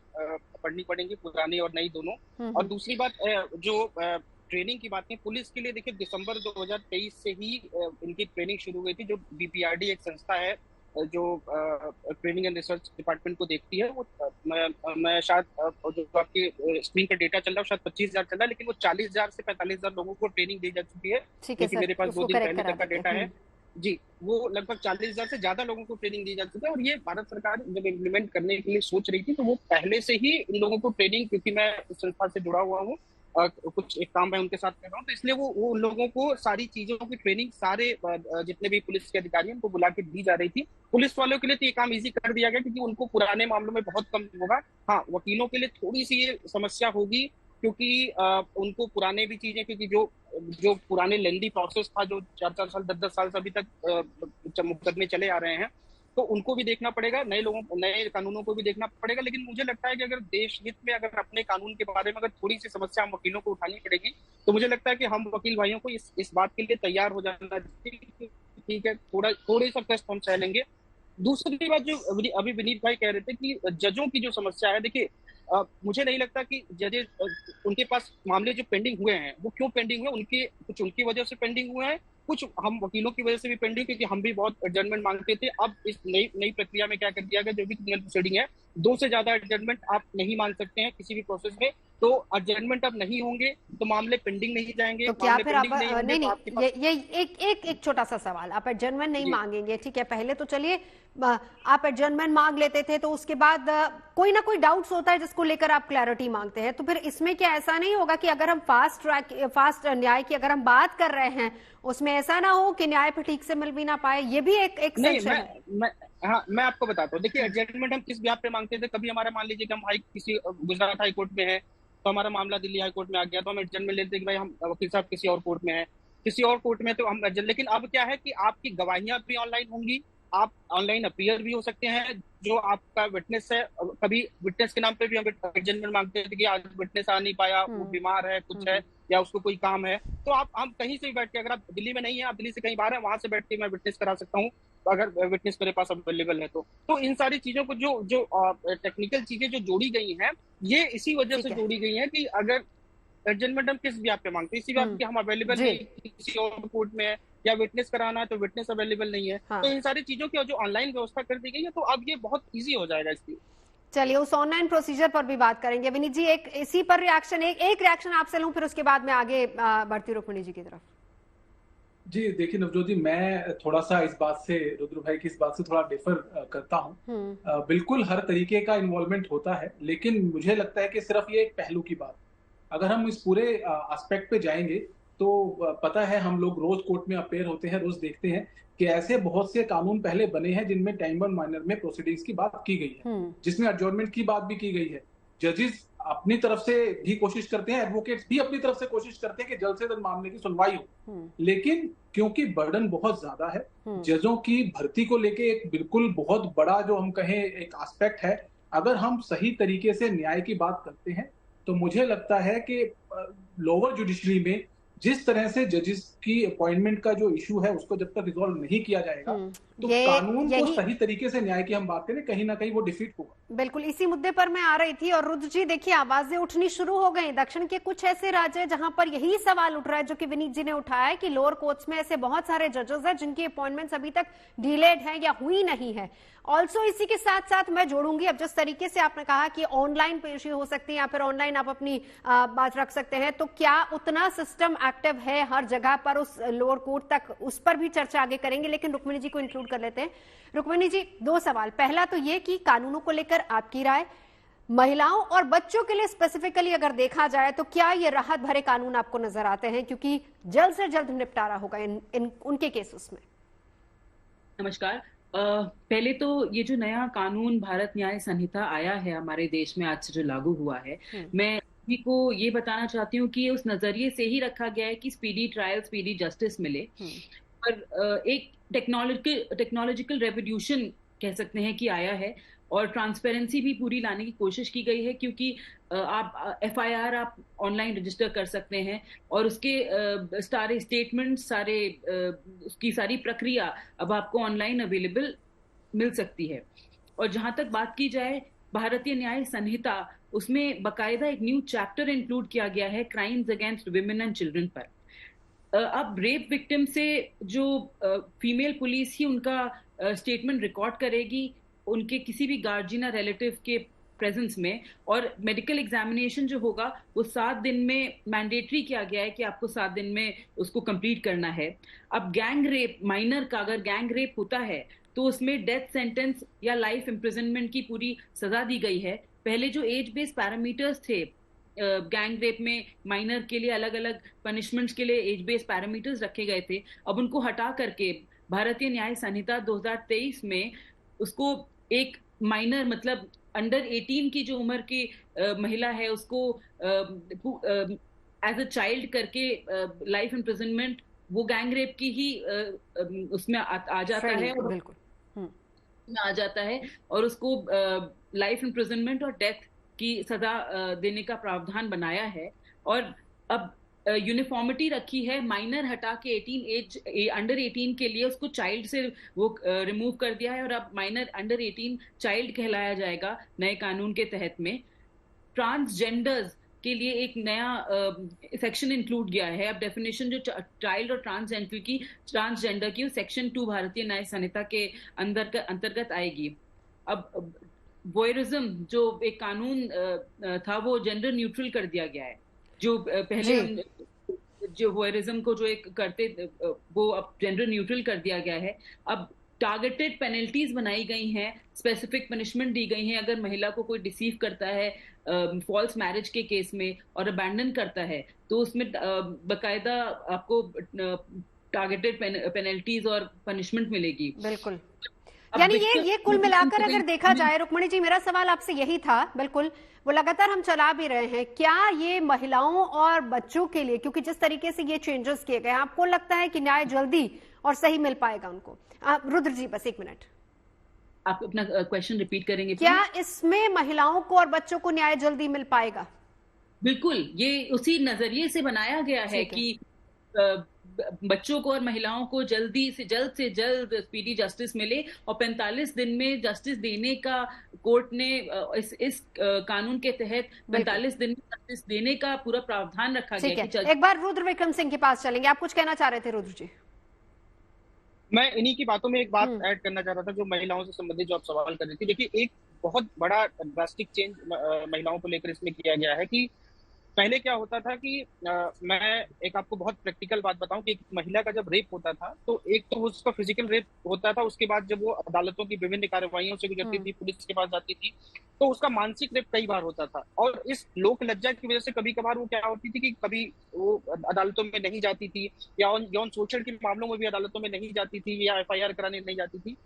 पढ़नी पड़ेंगी, पुरानी और नई दोनों। और दूसरी बात जो ट्रेनिंग की बात है, पुलिस के लिए देखिए दिसंबर 2023 से ही इनकी ट्रेनिंग शुरू हुई थी। जो बीपीआरडी एक संस्था है जो ट्रेनिंग एंड रिसर्च डिपार्टमेंट को देखती है, वो मैं शायद जो आपकी स्क्रीन पर डेटा चल रहा है शायद 25,000 चल रहा है, लेकिन वो 40,000 से 45,000 लोगों को ट्रेनिंग दी जा चुकी है, क्योंकि मेरे पास 2 दिन पहले तक का डेटा है जी। वो लगभग 40,000 से ज्यादा लोगों को ट्रेनिंग दी जा चुकी है। और ये भारत सरकार जब इम्प्लीमेंट करने के लिए सोच रही थी तो वो पहले से ही इन लोगों को ट्रेनिंग, क्योंकि मैं इस संस्था से जुड़ा हुआ हूँ, कुछ एक काम मैं उनके साथ कर रहा हूँ, तो इसलिए वो उन लोगों को सारी चीजों की ट्रेनिंग सारे जितने भी पुलिस के अधिकारी हैं उनको बुला के दी जा रही थी। पुलिस वालों के लिए तो ये काम इजी कर दिया गया क्योंकि उनको पुराने मामलों में बहुत कम होगा। हाँ, वकीलों के लिए थोड़ी सी ये समस्या होगी क्योंकि उनको पुराने भी चीजें, क्योंकि जो पुराने लेंदी प्रोसेस था जो 4-4 साल 10-10 साल से अभी तक मुकदमे चले आ रहे हैं, तो उनको भी देखना पड़ेगा, नए कानूनों को भी देखना पड़ेगा। लेकिन मुझे लगता है कि अगर देश हित में अगर अपने कानून के बारे में अगर थोड़ी सी समस्या हम वकीलों को उठानी पड़ेगी, तो मुझे लगता है कि हम वकील भाइयों को इस बात के लिए तैयार हो जाना चाहिए। ठीक है, थोड़े सा कष्ट हम सह लेंगे। दूसरी बात जो अभी विनीत भाई कह रहे थे कि जजों की जो समस्या है, देखिए मुझे नहीं लगता कि जजेस उनके पास मामले जो पेंडिंग हुए हैं वो क्यों पेंडिंग हुए, कुछ उनकी वजह से पेंडिंग हुए हैं, कुछ हम वकीलों की वजह से भी पेंडिंग, क्योंकि हम भी बहुत एडजमेंट मांगते थे। अब इस नई प्रक्रिया में क्या कर दिया गया, जो भी क्रिमिनल प्रोसीडिंग है 2 से ज्यादा एडजमेंट आप नहीं मांग सकते हैं किसी भी प्रोसेस में, तो एडजमेंट अब नहीं होंगे तो मामले पेंडिंग नहीं जाएंगे। तो क्या फिर आप नहीं, ये एक छोटा सा सवाल, आप एडजमेंट नहीं मांगेंगे, ठीक है, पहले तो चलिए आप एडजमेंट मांग लेते थे, तो उसके बाद कोई ना कोई डाउट्स होता है जिसको लेकर आप क्लैरिटी मांगते हैं, तो फिर इसमें क्या ऐसा नहीं होगा कि अगर हम फास्ट न्याय की अगर हम बात कर रहे हैं उसमें ऐसा ना हो कि न्याय पे ठीक से मिल भी ना पाए? ये भी एक सेक्शन है। हाँ, मैं आपको बताता हूँ। देखिए, एडजमेंट हम किस ब्याह पे मांगते थे, कभी हमारा मान लीजिए कि हम किसी गुजरात हाई कोर्ट में है तो हमारा मामला दिल्ली हाई कोर्ट में आ गया, तो हम एडजमेंट लेते कि भाई हम वकील साहब किसी और कोर्ट में है, किसी और कोर्ट में, तो हम लेकिन अब क्या है कि आपकी गवाहियां भी ऑनलाइन होंगी, आप ऑनलाइन अपीयर भी हो सकते हैं, जो आपका विटनेस है, कभी विटनेस के नाम पे भी हम एडजमेंट मांगते थे कि आज विटनेस आ नहीं पाया, वो बीमार है, कुछ है, या उसको कोई काम है, तो हम कहीं से भी बैठ के, अगर आप दिल्ली में नहीं है, आप दिल्ली से कहीं बाहर है, वहां से बैठ के मैं विटनेस करा सकता हूँ अगर विटनेस मेरे पास अवेलेबल है। तो इन सारी चीजों को जो टेक्निकल चीजें जो जोड़ी गई हैं, ये इसी वजह से जोड़ी गई हैं कि अगर एडजमेंट हम किस ब्याह पे मांगते हैं, इसी ब्याह पे हम अवेलेबल नहीं, किसी और कोर्ट में है, या विटनेस कराना है तो विटनेस अवेलेबल नहीं है, तो इन सारी चीजों की जो ऑनलाइन व्यवस्था कर दी गई है, तो अब ये बहुत ईजी हो जाएगा इसकी। चलिए उस ऑनलाइन प्रोसीजर पर भी बात करेंगे। विनीत जी, एक इसी पर रिएक्शन, एक रिएक्शन आपसे लूं, फिर उसके बाद मैं आगे बढ़ती रुक्मिणी जी की तरफ। जी देखिए नवजोत जी, मैं थोड़ा सा इस बात से, रुद्र भाई की इस बात से थोड़ा डिफर करता हूँ। बिल्कुल हर तरीके का इन्वॉल्वमेंट होता है, लेकिन मुझे लगता है कि सिर्फ ये एक पहलू की बात। अगर हम इस पूरे एस्पेक्ट पे जाएंगे तो पता है, हम लोग रोज कोर्ट में अपेयर होते हैं, रोज देखते हैं कि ऐसे बहुत से कानून पहले बने हैं जिनमें टाइम बाउंड माइनर में प्रोसीडिंग्स की बात की गई है, जिसमें एडजॉर्नमेंट की बात भी की गई है। जजेस अपनी तरफ से भी कोशिश करते हैं, एडवोकेट्स भी अपनी तरफ से कोशिश करते हैं कि जल्द से जल्द मामले की सुनवाई हो, लेकिन क्योंकि बर्डन बहुत ज्यादा है, जजों की भर्ती को लेके एक बिल्कुल बहुत बड़ा जो हम कहें एक एस्पेक्ट है, अगर हम सही तरीके से न्याय की बात करते हैं तो मुझे लगता है कि लोअर जुडिशरी में जिस तरह से जजेस की अपॉइंटमेंट का जो इशू है उसको जब तक रिजॉल्व नहीं किया जाएगा तो कानून को सही तरीके से न्याय की हम बात करें, कहीं ना कहीं वो डिफीट होगा। बिल्कुल इसी मुद्दे पर मैं आ रही थी। और रुद्र जी देखिए, आवाजें उठनी शुरू हो गई। दक्षिण के कुछ ऐसे राज्य हैं जहां पर यही सवाल उठ रहा है जो कि विनीत जी ने उठाया है कि लोअर कोर्ट्स में ऐसे बहुत सारे जजेस हैं जिनकी अपॉइंटमेंट्स अभी तक डिलेड है या हुई नहीं है। ऑल्सो इसी के साथ साथ मैं जोड़ूंगी, अब जिस तरीके से आपने कहा कि ऑनलाइन पेशी हो सकती है या फिर ऑनलाइन आप अपनी बात रख सकते हैं, तो क्या उतना सिस्टम एक्टिव है हर जगह पर उस लोअर कोर्ट तक, उस पर भी चर्चा आगे करेंगे। लेकिन रुक्मिणी जी को इंक्लूड कर लेते हैं। रुक्मिणी जी, दो सवाल। पहला तो ये कि कानूनों को लेकर आपकी राय, महिलाओं और बच्चों के लिए स्पेसिफिकली अगर देखा जाए तो क्या ये राहत भरे कानून आपको नजर आते हैं, क्योंकि जल्द से जल्द निपटारा होगा उनके केसेस में? नमस्कार। पहले तो ये जो नया कानून भारत न्याय संहिता आया है हमारे देश में, आज से जो लागू हुआ है, मैं सभी को ये बताना चाहती हूँ कि उस नजरिए से ही रखा गया है कि स्पीडी ट्रायल, स्पीडी जस्टिस मिले। पर एक टेक्नोलॉजिकल रेवोल्यूशन कह सकते हैं कि आया है, और ट्रांसपेरेंसी भी पूरी लाने की कोशिश की गई है, क्योंकि आप FIR आप ऑनलाइन रजिस्टर कर सकते हैं और उसके सारे स्टेटमेंट, उसकी सारी प्रक्रिया अब आपको ऑनलाइन अवेलेबल मिल सकती है। और जहां तक बात की जाए भारतीय न्याय संहिता, उसमें बकायदा एक न्यू चैप्टर इंक्लूड किया गया है crimes against women and children पर। अब रेप विक्टिम से जो फीमेल पुलिस ही उनका स्टेटमेंट रिकॉर्ड करेगी उनके किसी भी गार्जियन या रिलेटिव के प्रेजेंस में, और मेडिकल एग्जामिनेशन जो होगा वो 7 दिन में मैंडेटरी किया गया है कि आपको 7 दिन में उसको कंप्लीट करना है। अब गैंग रेप, माइनर का अगर गैंग रेप होता है तो उसमें डेथ सेंटेंस या लाइफ इम्प्रिजनमेंट की पूरी सजा दी गई है। पहले जो एज बेस्ड पैरामीटर्स थे गैंग रेप में, माइनर के लिए अलग अलग पनिशमेंट्स के लिए एज बेस्ड पैरामीटर्स रखे गए थे, अब उनको हटा करके भारतीय न्याय संहिता 2023 में उसको एक माइनर, मतलब अंडर 18 की जो उम्र की महिला है उसको एज अ चाइल्ड करके लाइफ इम्प्रिजनमेंट, वो गैंग रेप की ही उसमें आ जाता है, बिल्कुल आ जाता है, और उसको लाइफ इम्प्रिजनमेंट और डेथ की सजा देने का प्रावधान बनाया है। और अब यूनिफॉर्मिटी रखी है, माइनर हटा के अंडर 18 के लिए उसको चाइल्ड से वो रिमूव कर दिया है, और अब माइनर अंडर 18 चाइल्ड कहलाया जाएगा नए कानून के तहत में। ट्रांसजेंडर्स के लिए एक नया सेक्शन इंक्लूड किया है। अब डेफिनेशन जो चाइल्ड और ट्रांसजेंडर की सेक्शन 2 भारतीय न्याय संहिता के अंतर्गत आएगी। अब वॉयरिज्म जो एक कानून था वो जेंडर न्यूट्रल कर दिया गया है। जो पहले हम जो वॉयरिज्म को जो एक करते वो अब जेंडर न्यूट्रल कर दिया गया है। अब टारगेटेड पेनल्टीज बनाई गई हैं, स्पेसिफिक पनिशमेंट दी गई हैं अगर महिला को कोई डिसीव करता है फॉल्स मैरिज के केस में और अबैंडन करता है तो उसमें बकायदा आपको टारगेटेड पेनल्टीज और पनिशमेंट मिलेगी। बिल्कुल, यानी ये कुल मिलाकर अगर देखा जाए, रुक्मिणी जी मेरा सवाल आपसे यही था, बिल्कुल वो लगातार हम चला भी रहे हैं, क्या ये महिलाओं और बच्चों के लिए, क्योंकि जिस तरीके से ये चेंजेस किए गए, आपको लगता है कि न्याय जल्दी और सही मिल पाएगा उनको? रुद्र जी बस 1 मिनट, आप अपना क्वेश्चन रिपीट करेंगे? क्या इसमें महिलाओं को और बच्चों को न्याय जल्दी मिल पाएगा? बिल्कुल, ये उसी नजरिए से बनाया गया है कि बच्चों को और महिलाओं को जल्द से जल्द स्पीडी जस्टिस मिले, और 45 दिन में जस्टिस देने का कोर्ट ने इस कानून के तहत 45 दिन में जस्टिस देने का पूरा प्रावधान रखा गया है। एक बार रुद्र विक्रम सिंह के पास चलेंगे, आप कुछ कहना चाह रहे थे रुद्र जी? मैं इन्हीं की बातों में एक बात ऐड करना चाह रहा था, जो महिलाओं से संबंधित जो आप सवाल कर रही थी। देखिए, एक बहुत बड़ा ड्रास्टिक चेंज महिलाओं को लेकर इसमें किया गया है कि पहले क्या होता था कि मैं एक आपको बहुत प्रैक्टिकल बात बताऊं कि एक महिला का जब रेप होता था तो एक तो उसका फिजिकल रेप होता था, उसके बाद जब वो अदालतों की विभिन्न कार्रवाइयों से गुजरती थी, पुलिस के पास जाती थी, तो उसका मानसिक रेप कई बार होता था। और इस लोक लज्जा की वजह से कभी कभार वो क्या होती थी कि कभी वो अदालतों में नहीं जाती थी या यौन शोषण के मामलों में भी अदालतों में नहीं जाती थी या FIR कराने नहीं जाती थी।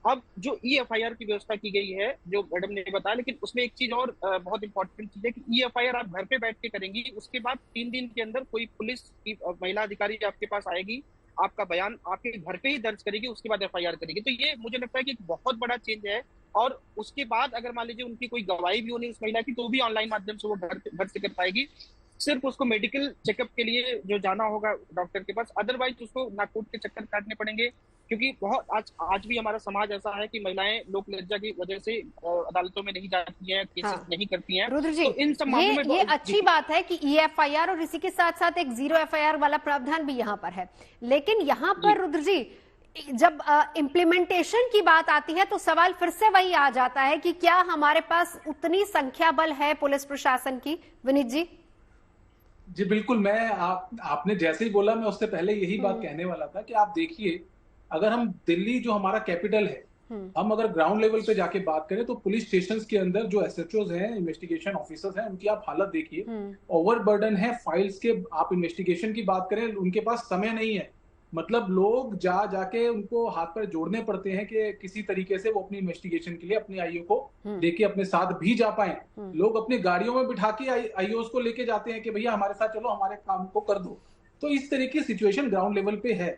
अब जो EFIR की व्यवस्था की गई है, जो मैडम ने बताया, लेकिन उसमें एक चीज और बहुत इंपॉर्टेंट चीज है कि EFIR आप घर पे बैठ के करेंगी, उसके बाद 3 दिन के अंदर कोई पुलिस की महिला अधिकारी आपके पास आएगी, आपका बयान आपके घर पे ही दर्ज करेगी, उसके बाद FIR करेगी। तो ये मुझे लगता है कि एक बहुत बड़ा चेंज है। और उसके बाद अगर मान लीजिए उनकी कोई गवाही भी होनी उस महिला की, तो भी ऑनलाइन माध्यम से वो घर से कर पाएगी। सिर्फ उसको मेडिकल चेकअप के लिए जो जाना होगा डॉक्टर के पास, अदरवाइज उसको ना कोर्ट के चक्कर काटने पड़ेंगे, क्योंकि बहुत आज भी हमारा समाज ऐसा है कि महिलाएं लोक लज्जा की वजह से अदालतों में नहीं जाती हैं, केसेस नहीं करती हैं। रुद्र जी, तो इन सब मामलों में ये अच्छी बात है कि EFIR और इसी के साथ साथ एक 0 FIR वाला प्रावधान भी यहाँ पर है। लेकिन यहाँ पर रुद्र जी, जब इम्प्लीमेंटेशन की बात आती है तो सवाल फिर से वही आ जाता है कि क्या हमारे पास उतनी संख्या बल है पुलिस प्रशासन की? विनीत जी। जी बिल्कुल, मैं आपने जैसे ही बोला मैं उससे पहले यही बात कहने वाला था कि आप देखिए, अगर हम दिल्ली जो हमारा कैपिटल है, हम अगर ग्राउंड लेवल पे जाके बात करें तो पुलिस स्टेशंस के अंदर जो SHOs हैं, इन्वेस्टिगेशन ऑफिसर्स हैं, उनकी आप हालत देखिए, ओवरबर्डन है फाइल्स के। आप इन्वेस्टिगेशन की बात करें, उनके पास समय नहीं है। मतलब लोग जाके उनको हाथ पैर जोड़ने पड़ते हैं कि किसी तरीके से वो अपनी इन्वेस्टिगेशन के लिए अपने आईओ को लेके अपने साथ भी जा पाए। लोग अपनी गाड़ियों में बिठा के आईओस को लेके जाते हैं कि भैया हमारे साथ चलो, हमारे काम को कर दो। तो इस तरह की सिचुएशन ग्राउंड लेवल पे है।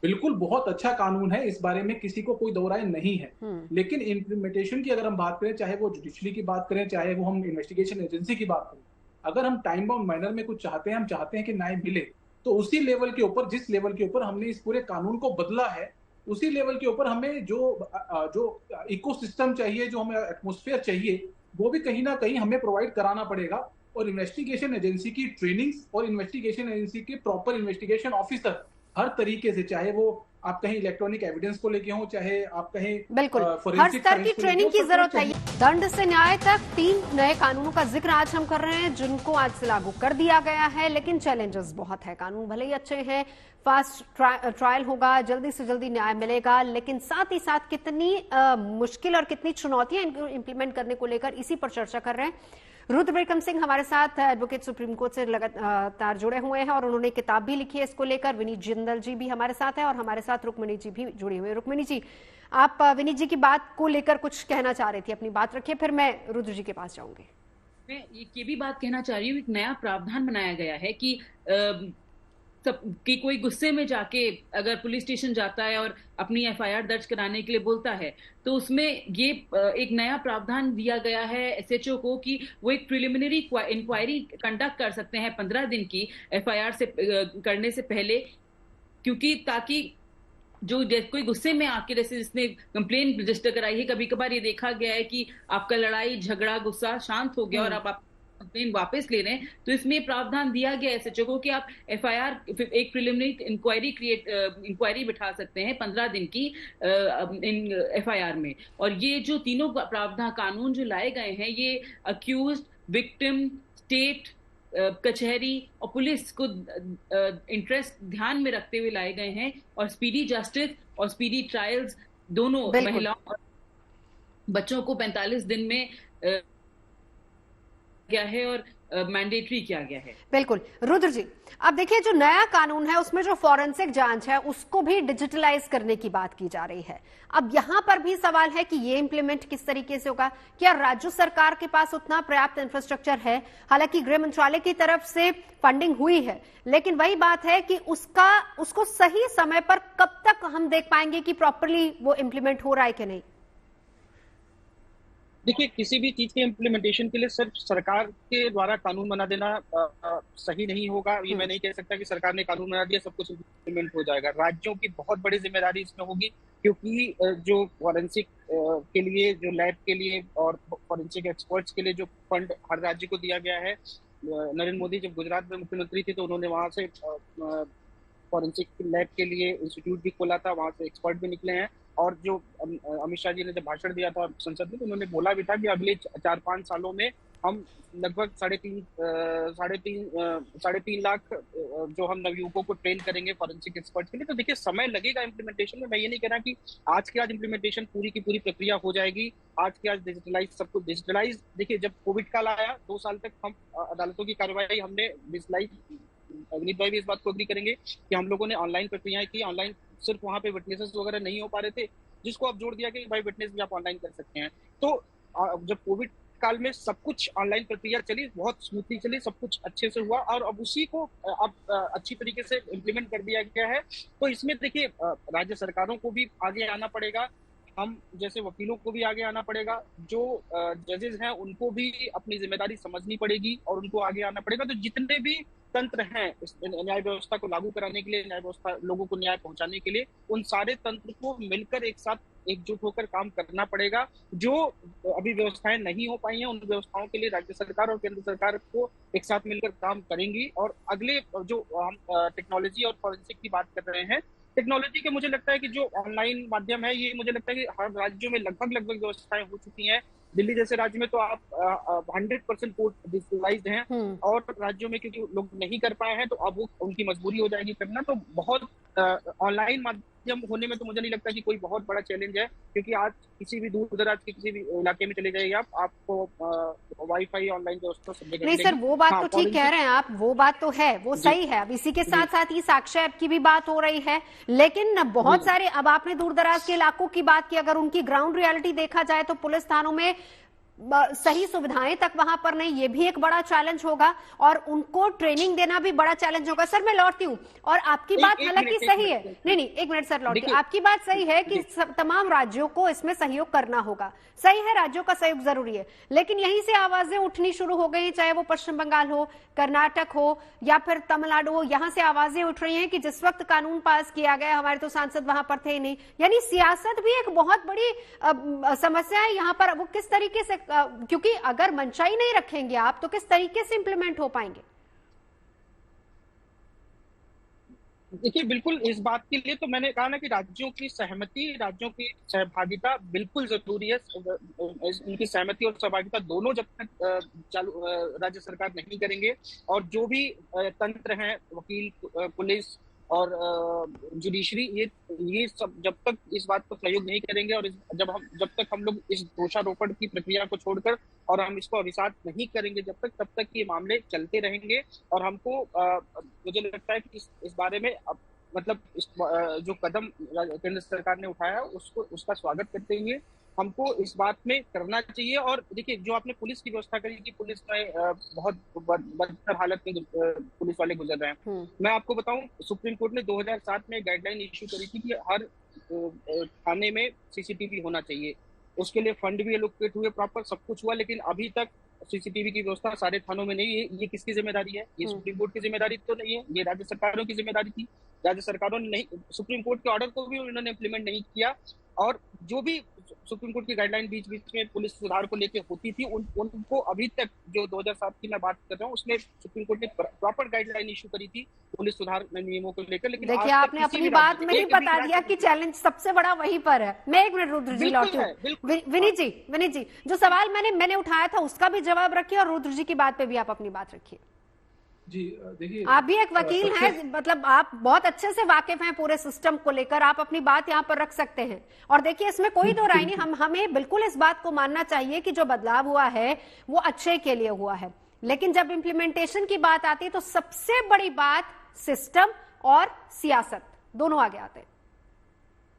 बिल्कुल बहुत अच्छा कानून है, इस बारे में किसी को कोई दो राय नहीं है। लेकिन इम्प्लीमेंटेशन की अगर हम बात करें, चाहे वो जुडिशरी की बात करें, चाहे वो हम इन्वेस्टिगेशन एजेंसी की बात करें, अगर हम टाइम बाउंड मैनर में कुछ चाहते हैं, हम चाहते हैं कि न्याय मिले, तो उसी लेवल के ऊपर, जिस लेवल के ऊपर हमने इस पूरे कानून को बदला है, उसी लेवल के ऊपर हमें जो इकोसिस्टम चाहिए, जो हमें एटमॉस्फेयर चाहिए, वो भी कहीं ना कहीं हमें प्रोवाइड कराना पड़ेगा। और इन्वेस्टिगेशन एजेंसी की ट्रेनिंग्स और इन्वेस्टिगेशन एजेंसी के प्रॉपर इन्वेस्टिगेशन ऑफिसर हर तरीके से, चाहे वो आप कहीं इलेक्ट्रॉनिक एविडेंस को लेके हो, चाहे आप कहीं बिल्कुल हर स्तर की ट्रेनिंग की जरूरत है। दंड से न्याय तक 3 नए कानूनों का जिक्र आज हम कर रहे हैं, जिनको आज से लागू कर दिया गया है। लेकिन चैलेंजेस बहुत है। कानून भले ही अच्छे हैं, फास्ट ट्रायल होगा, जल्दी से जल्दी न्याय मिलेगा, लेकिन साथ ही साथ कितनी मुश्किल और कितनी चुनौतियां इनको इम्प्लीमेंट करने को लेकर, इसी पर चर्चा कर रहे हैं। रुद्र बिक्रम सिंह हमारे साथ एडवोकेट सुप्रीम कोर्ट से लगातार जुड़े हुए हैं और उन्होंने किताब भी लिखी है इसको लेकर। विनीत जिंदल जी भी हमारे साथ है और हमारे साथ रुक्मिणी जी भी जुड़ी हुई है। रुक्मिणी जी, आप विनीत जी की बात को लेकर कुछ कहना चाह रही थी, अपनी बात रखिए, फिर मैं रुद्र जी के पास जाऊंगी। मैं ये भी बात कहना चाह रही हूँ, एक नया प्रावधान बनाया गया है कि कि कोई गुस्से में जाके अगर पुलिस स्टेशन जाता है और अपनी FIR दर्ज कराने के लिए बोलता है, तो उसमें ये एक नया प्रावधान दिया गया है SHO को कि वो एक प्रिलिमिनरी इंक्वायरी कंडक्ट कर सकते हैं 15 दिन की FIR से करने से पहले, क्योंकि ताकि जो कोई गुस्से में आके, जैसे जिसने कंप्लेन रजिस्टर कराई है, कभी कभार ये देखा गया है कि आपका लड़ाई झगड़ा गुस्सा शांत हो गया और आप कंप्लेन वापस ले रहे हैं, तो इसमें प्रावधान दिया गया है SHO को कि आप FIR, एक प्रिलिमिनरी इंक्वायरी बिठा सकते हैं 15 दिन की FIR में। और ये जो तीनों प्रावधान कानून जो लाए गए हैं, ये अक्यूज्ड, विक्टिम, स्टेट, कचहरी और पुलिस को इंटरेस्ट ध्यान में रखते हुए लाए गए हैं। और स्पीडी जस्टिस और स्पीडी ट्रायल्स दोनों महिलाओं और बच्चों को 45 दिन में गया है और मैंडेटरी किया गया है। बिल्कुल। रुद्र जी, अब देखिए, जो नया कानून है उसमें जो फॉरेंसिक जांच है उसको भी डिजिटलाइज करने की बात की जा रही है। अब यहां पर भी सवाल है कि ये इंप्लीमेंट किस तरीके से होगा? क्या राज्य सरकार के पास उतना पर्याप्त इंफ्रास्ट्रक्चर है? हालांकि गृह मंत्रालय की तरफ से फंडिंग हुई है, लेकिन वही बात है कि उसको सही समय पर कब तक हम देख पाएंगे कि प्रॉपरली वो इंप्लीमेंट हो रहा है कि नहीं? देखिए, किसी भी चीज के इम्प्लीमेंटेशन के लिए सिर्फ सरकार के द्वारा कानून बना देना सही नहीं होगा। ये मैं नहीं कह सकता कि सरकार ने कानून बना दिया सब कुछ इम्प्लीमेंट हो जाएगा। राज्यों की बहुत बड़ी जिम्मेदारी इसमें होगी, क्योंकि जो फॉरेंसिक के लिए, जो लैब के लिए और फॉरेंसिक एक्सपर्ट्स के लिए जो फंड हर राज्य को दिया गया है, नरेंद्र मोदी जब गुजरात में मुख्यमंत्री थे तो उन्होंने वहां से फॉरेंसिक लैब के लिए इंस्टीट्यूट भी खोला था, वहां से एक्सपर्ट भी निकले हैं। और जो अमित शाह जी ने जब भाषण दिया था संसद में, तो उन्होंने बोला भी था कि अगले 4-5 सालों में हम लगभग 3.5 लाख जो हम नवयुवकों को ट्रेन करेंगे फॉरेंसिक एक्सपर्ट के लिए। तो देखिए समय लगेगा इम्प्लीमेंटेशन में। मैं ये नहीं कह रहा कि आज के आज इम्प्लीमेंटेशन पूरी की पूरी प्रक्रिया हो जाएगी, आज के आज डिजिटलाइज, सब कुछ डिजिटलाइज। देखिए जब कोविड काल आया 2 साल तक हम अदालतों की कार्रवाई हमने डिजिटलाइज, अवनीत भाई भी इस बात को अग्री करेंगे कि हम लोगों ने ऑनलाइन प्रक्रियाएं की, ऑनलाइन सिर्फ वहां पे विटनेसेस वगैरह नहीं हो पा रहे थे, जिसको अब जोड़ दिया कि भाई विटनेस भी आप ऑनलाइन कर सकते हैं। तो जब कोविड काल में सब कुछ ऑनलाइन प्रक्रिया चली, बहुत स्मूथली चली, सब कुछ अच्छे से हुआ और अब उसी को अब अच्छी तरीके से इम्प्लीमेंट कर दिया गया है। तो इसमें देखिए राज्य सरकारों को भी आगे आना पड़ेगा, हम जैसे वकीलों को भी आगे आना पड़ेगा, जो जजेस हैं उनको भी अपनी जिम्मेदारी समझनी पड़ेगी और उनको आगे आना पड़ेगा। तो जितने भी तंत्र हैं इस न्याय व्यवस्था को लागू कराने के लिए, न्याय व्यवस्था लोगों को न्याय पहुंचाने के लिए, उन सारे तंत्र को मिलकर एक साथ एकजुट होकर काम करना पड़ेगा। जो अभी व्यवस्थाएं नहीं हो पाई हैं, उन व्यवस्थाओं के लिए राज्य सरकार और केंद्र सरकार को एक साथ मिलकर काम करेंगी। और अगले जो हम टेक्नोलॉजी और फॉरेंसिक की बात कर रहे हैं, टेक्नोलॉजी के मुझे लगता है कि जो ऑनलाइन माध्यम है, ये मुझे लगता है कि हर राज्यों में लगभग व्यवस्थाएं हो चुकी हैं। दिल्ली जैसे राज्य में तो आप 100% कोर्ट डिजिटलाइज्ड हैं और राज्यों में क्योंकि लोग नहीं कर पाए हैं तो अब वो उनकी मजबूरी हो जाएगी करना। तो बहुत ऑनलाइन माध्यम होने में तो मुझे नहीं लगता कि कोई बहुत बड़ा चैलेंज है, क्योंकि आज किसी भी दूर दराज के किसी भी इलाके में चले जाइए आपको वाईफाई ऑनलाइन व्यवस्था सब जगह नहीं सर, वो बात तो ठीक कह रहे हैं आप, वो बात तो है, वो सही है। अब इसी के साथ साथ ही साक्ष्य ऐप की भी बात हो रही है, लेकिन बहुत सारे, अब आपने दूर दराज के इलाकों की बात की, अगर उनकी ग्राउंड रियलिटी देखा जाए तो पुलिस थानों में सही सुविधाएं तक वहां पर नहीं, ये भी एक बड़ा चैलेंज होगा और उनको ट्रेनिंग देना भी बड़ा चैलेंज होगा। सर मैं लौटती हूँ, और आपकी बात हालांकि सही है, नहीं एक मिनट सर लौटती हूँ, आपकी बात सही है कि तमाम राज्यों को इसमें सहयोग करना होगा, सही है, राज्यों का सहयोग जरूरी है, लेकिन यहीं से आवाजें उठनी शुरू हो गई, चाहे वो पश्चिम बंगाल हो, कर्नाटक हो या फिर तमिलनाडु हो, यहां से आवाजें उठ रही हैं कि जिस वक्त कानून पास किया गया हमारे तो सांसद वहां पर थे ही नहीं। यानी सियासत भी एक बहुत बड़ी समस्या है यहाँ पर। वो किस तरीके से, क्योंकि अगर मनचाही नहीं रखेंगे आप तो किस तरीके से इंप्लीमेंट हो पाएंगे? देखिए बिल्कुल इस बात के लिए तो मैंने कहा ना कि राज्यों की सहमति, राज्यों की सहभागिता बिल्कुल जरूरी है। उनकी सहमति और सहभागिता दोनों जब तक चालू राज्य सरकार नहीं करेंगे, और जो भी तंत्र हैं, वकील, पुलिस और जुडिशरी, ये सब जब तक इस बात को सहयोग नहीं करेंगे और जब तक हम लोग इस दोषारोपण की प्रक्रिया को छोड़कर और हम इसको अभिसात नहीं करेंगे तब तक ये मामले चलते रहेंगे। और हमको मुझे लगता है कि इस बारे में मतलब जो कदम केंद्र सरकार ने उठाया उसका स्वागत करते हुए हमको इस बात में करना चाहिए। और देखिए जो आपने पुलिस की व्यवस्था करी कि पुलिस में बहुत बदतर हालत में पुलिस वाले गुजर रहे हैं, मैं आपको बताऊं सुप्रीम कोर्ट ने 2007 में गाइडलाइन इश्यू करी थी कि हर थाने में सीसीटीवी होना चाहिए। उसके लिए फंड भी एलोकेट हुए, प्रॉपर सब कुछ हुआ, लेकिन अभी तक सीसीटीवी की व्यवस्था सारे थानों में नहीं है। ये किसकी जिम्मेदारी है? ये सुप्रीम कोर्ट की जिम्मेदारी तो नहीं है, ये राज्य सरकारों की जिम्मेदारी थी। राज्य सरकारों ने नहीं, सुप्रीम कोर्ट के ऑर्डर को भी उन्होंने इम्प्लीमेंट नहीं किया। और जो भी सुप्रीम कोर्ट की गाइडलाइन बीच में पुलिस सुधार को लेकर होती थी, उनको अभी तक जो 2007 की मैं बात कर रहा हूँ उसमें सुप्रीम कोर्ट ने प्रॉपर गाइडलाइन इशू करी थी पुलिस सुधार नियमों को लेकर। लेकिन देखिए आपने अपनी बात में ही बता दिया कि चैलेंज सबसे बड़ा वहीं पर है। मैं एक मिनट रुद्र जी लौटूं, विनीत जी जो सवाल मैंने उठाया था उसका भी जवाब रखिए और रुद्र जी की बात पे भी आप अपनी बात रखिए। जी देखिए, आप भी एक वकील हैं, मतलब आप बहुत अच्छे से वाकिफ हैं पूरे सिस्टम को लेकर, आप अपनी बात यहाँ पर रख सकते हैं। और देखिए इसमें कोई दो राय नहीं, हमें बिल्कुल इस बात को मानना चाहिए कि जो बदलाव हुआ है वो अच्छे के लिए हुआ है, लेकिन जब इम्प्लीमेंटेशन की बात आती है तो सबसे बड़ी बात सिस्टम और सियासत दोनों आगे आते हैं।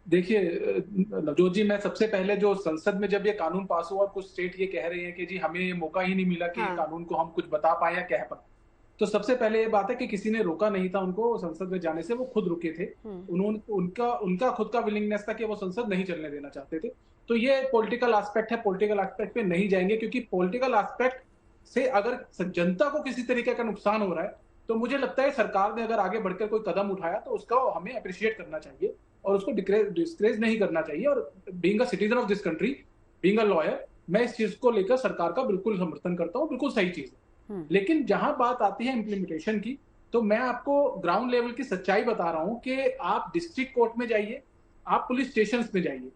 देखिए नवजोत जी, मैं सबसे पहले जो संसद में जब ये कानून पास हुआ और कुछ स्टेट ये कह रहे हैं कि जी हमें ये मौका ही नहीं मिला कि कानून को हम कुछ बता पाए या कह पाए, तो सबसे पहले ये बात है कि किसी ने रोका नहीं था उनको संसद में जाने से, वो खुद रुके थे। उनका खुद का विलिंगनेस था कि वो संसद नहीं चलने देना चाहते थे। तो ये पॉलिटिकल एस्पेक्ट है, पॉलिटिकल एस्पेक्ट पे नहीं जाएंगे, क्योंकि पॉलिटिकल एस्पेक्ट से अगर जनता को किसी तरीके का नुकसान हो रहा है तो मुझे लगता है सरकार ने अगर आगे बढ़कर कोई कदम उठाया तो उसका हमें अप्रिशिएट करना चाहिए और उसको डिस्करेज नहीं करना चाहिए। और being a citizen of this country, being a lawyer, मैं इस चीज को लेकर सरकार का बिल्कुल समर्थन करता हूँ, बिल्कुल सही चीज है। लेकिन जहां बात आती है इम्प्लीमेंटेशन की, तो मैं आपको ग्राउंड लेवल की सच्चाई बता रहा हूं कि आप डिस्ट्रिक्ट कोर्ट में जाइए, आप पुलिस स्टेशन में जाइए,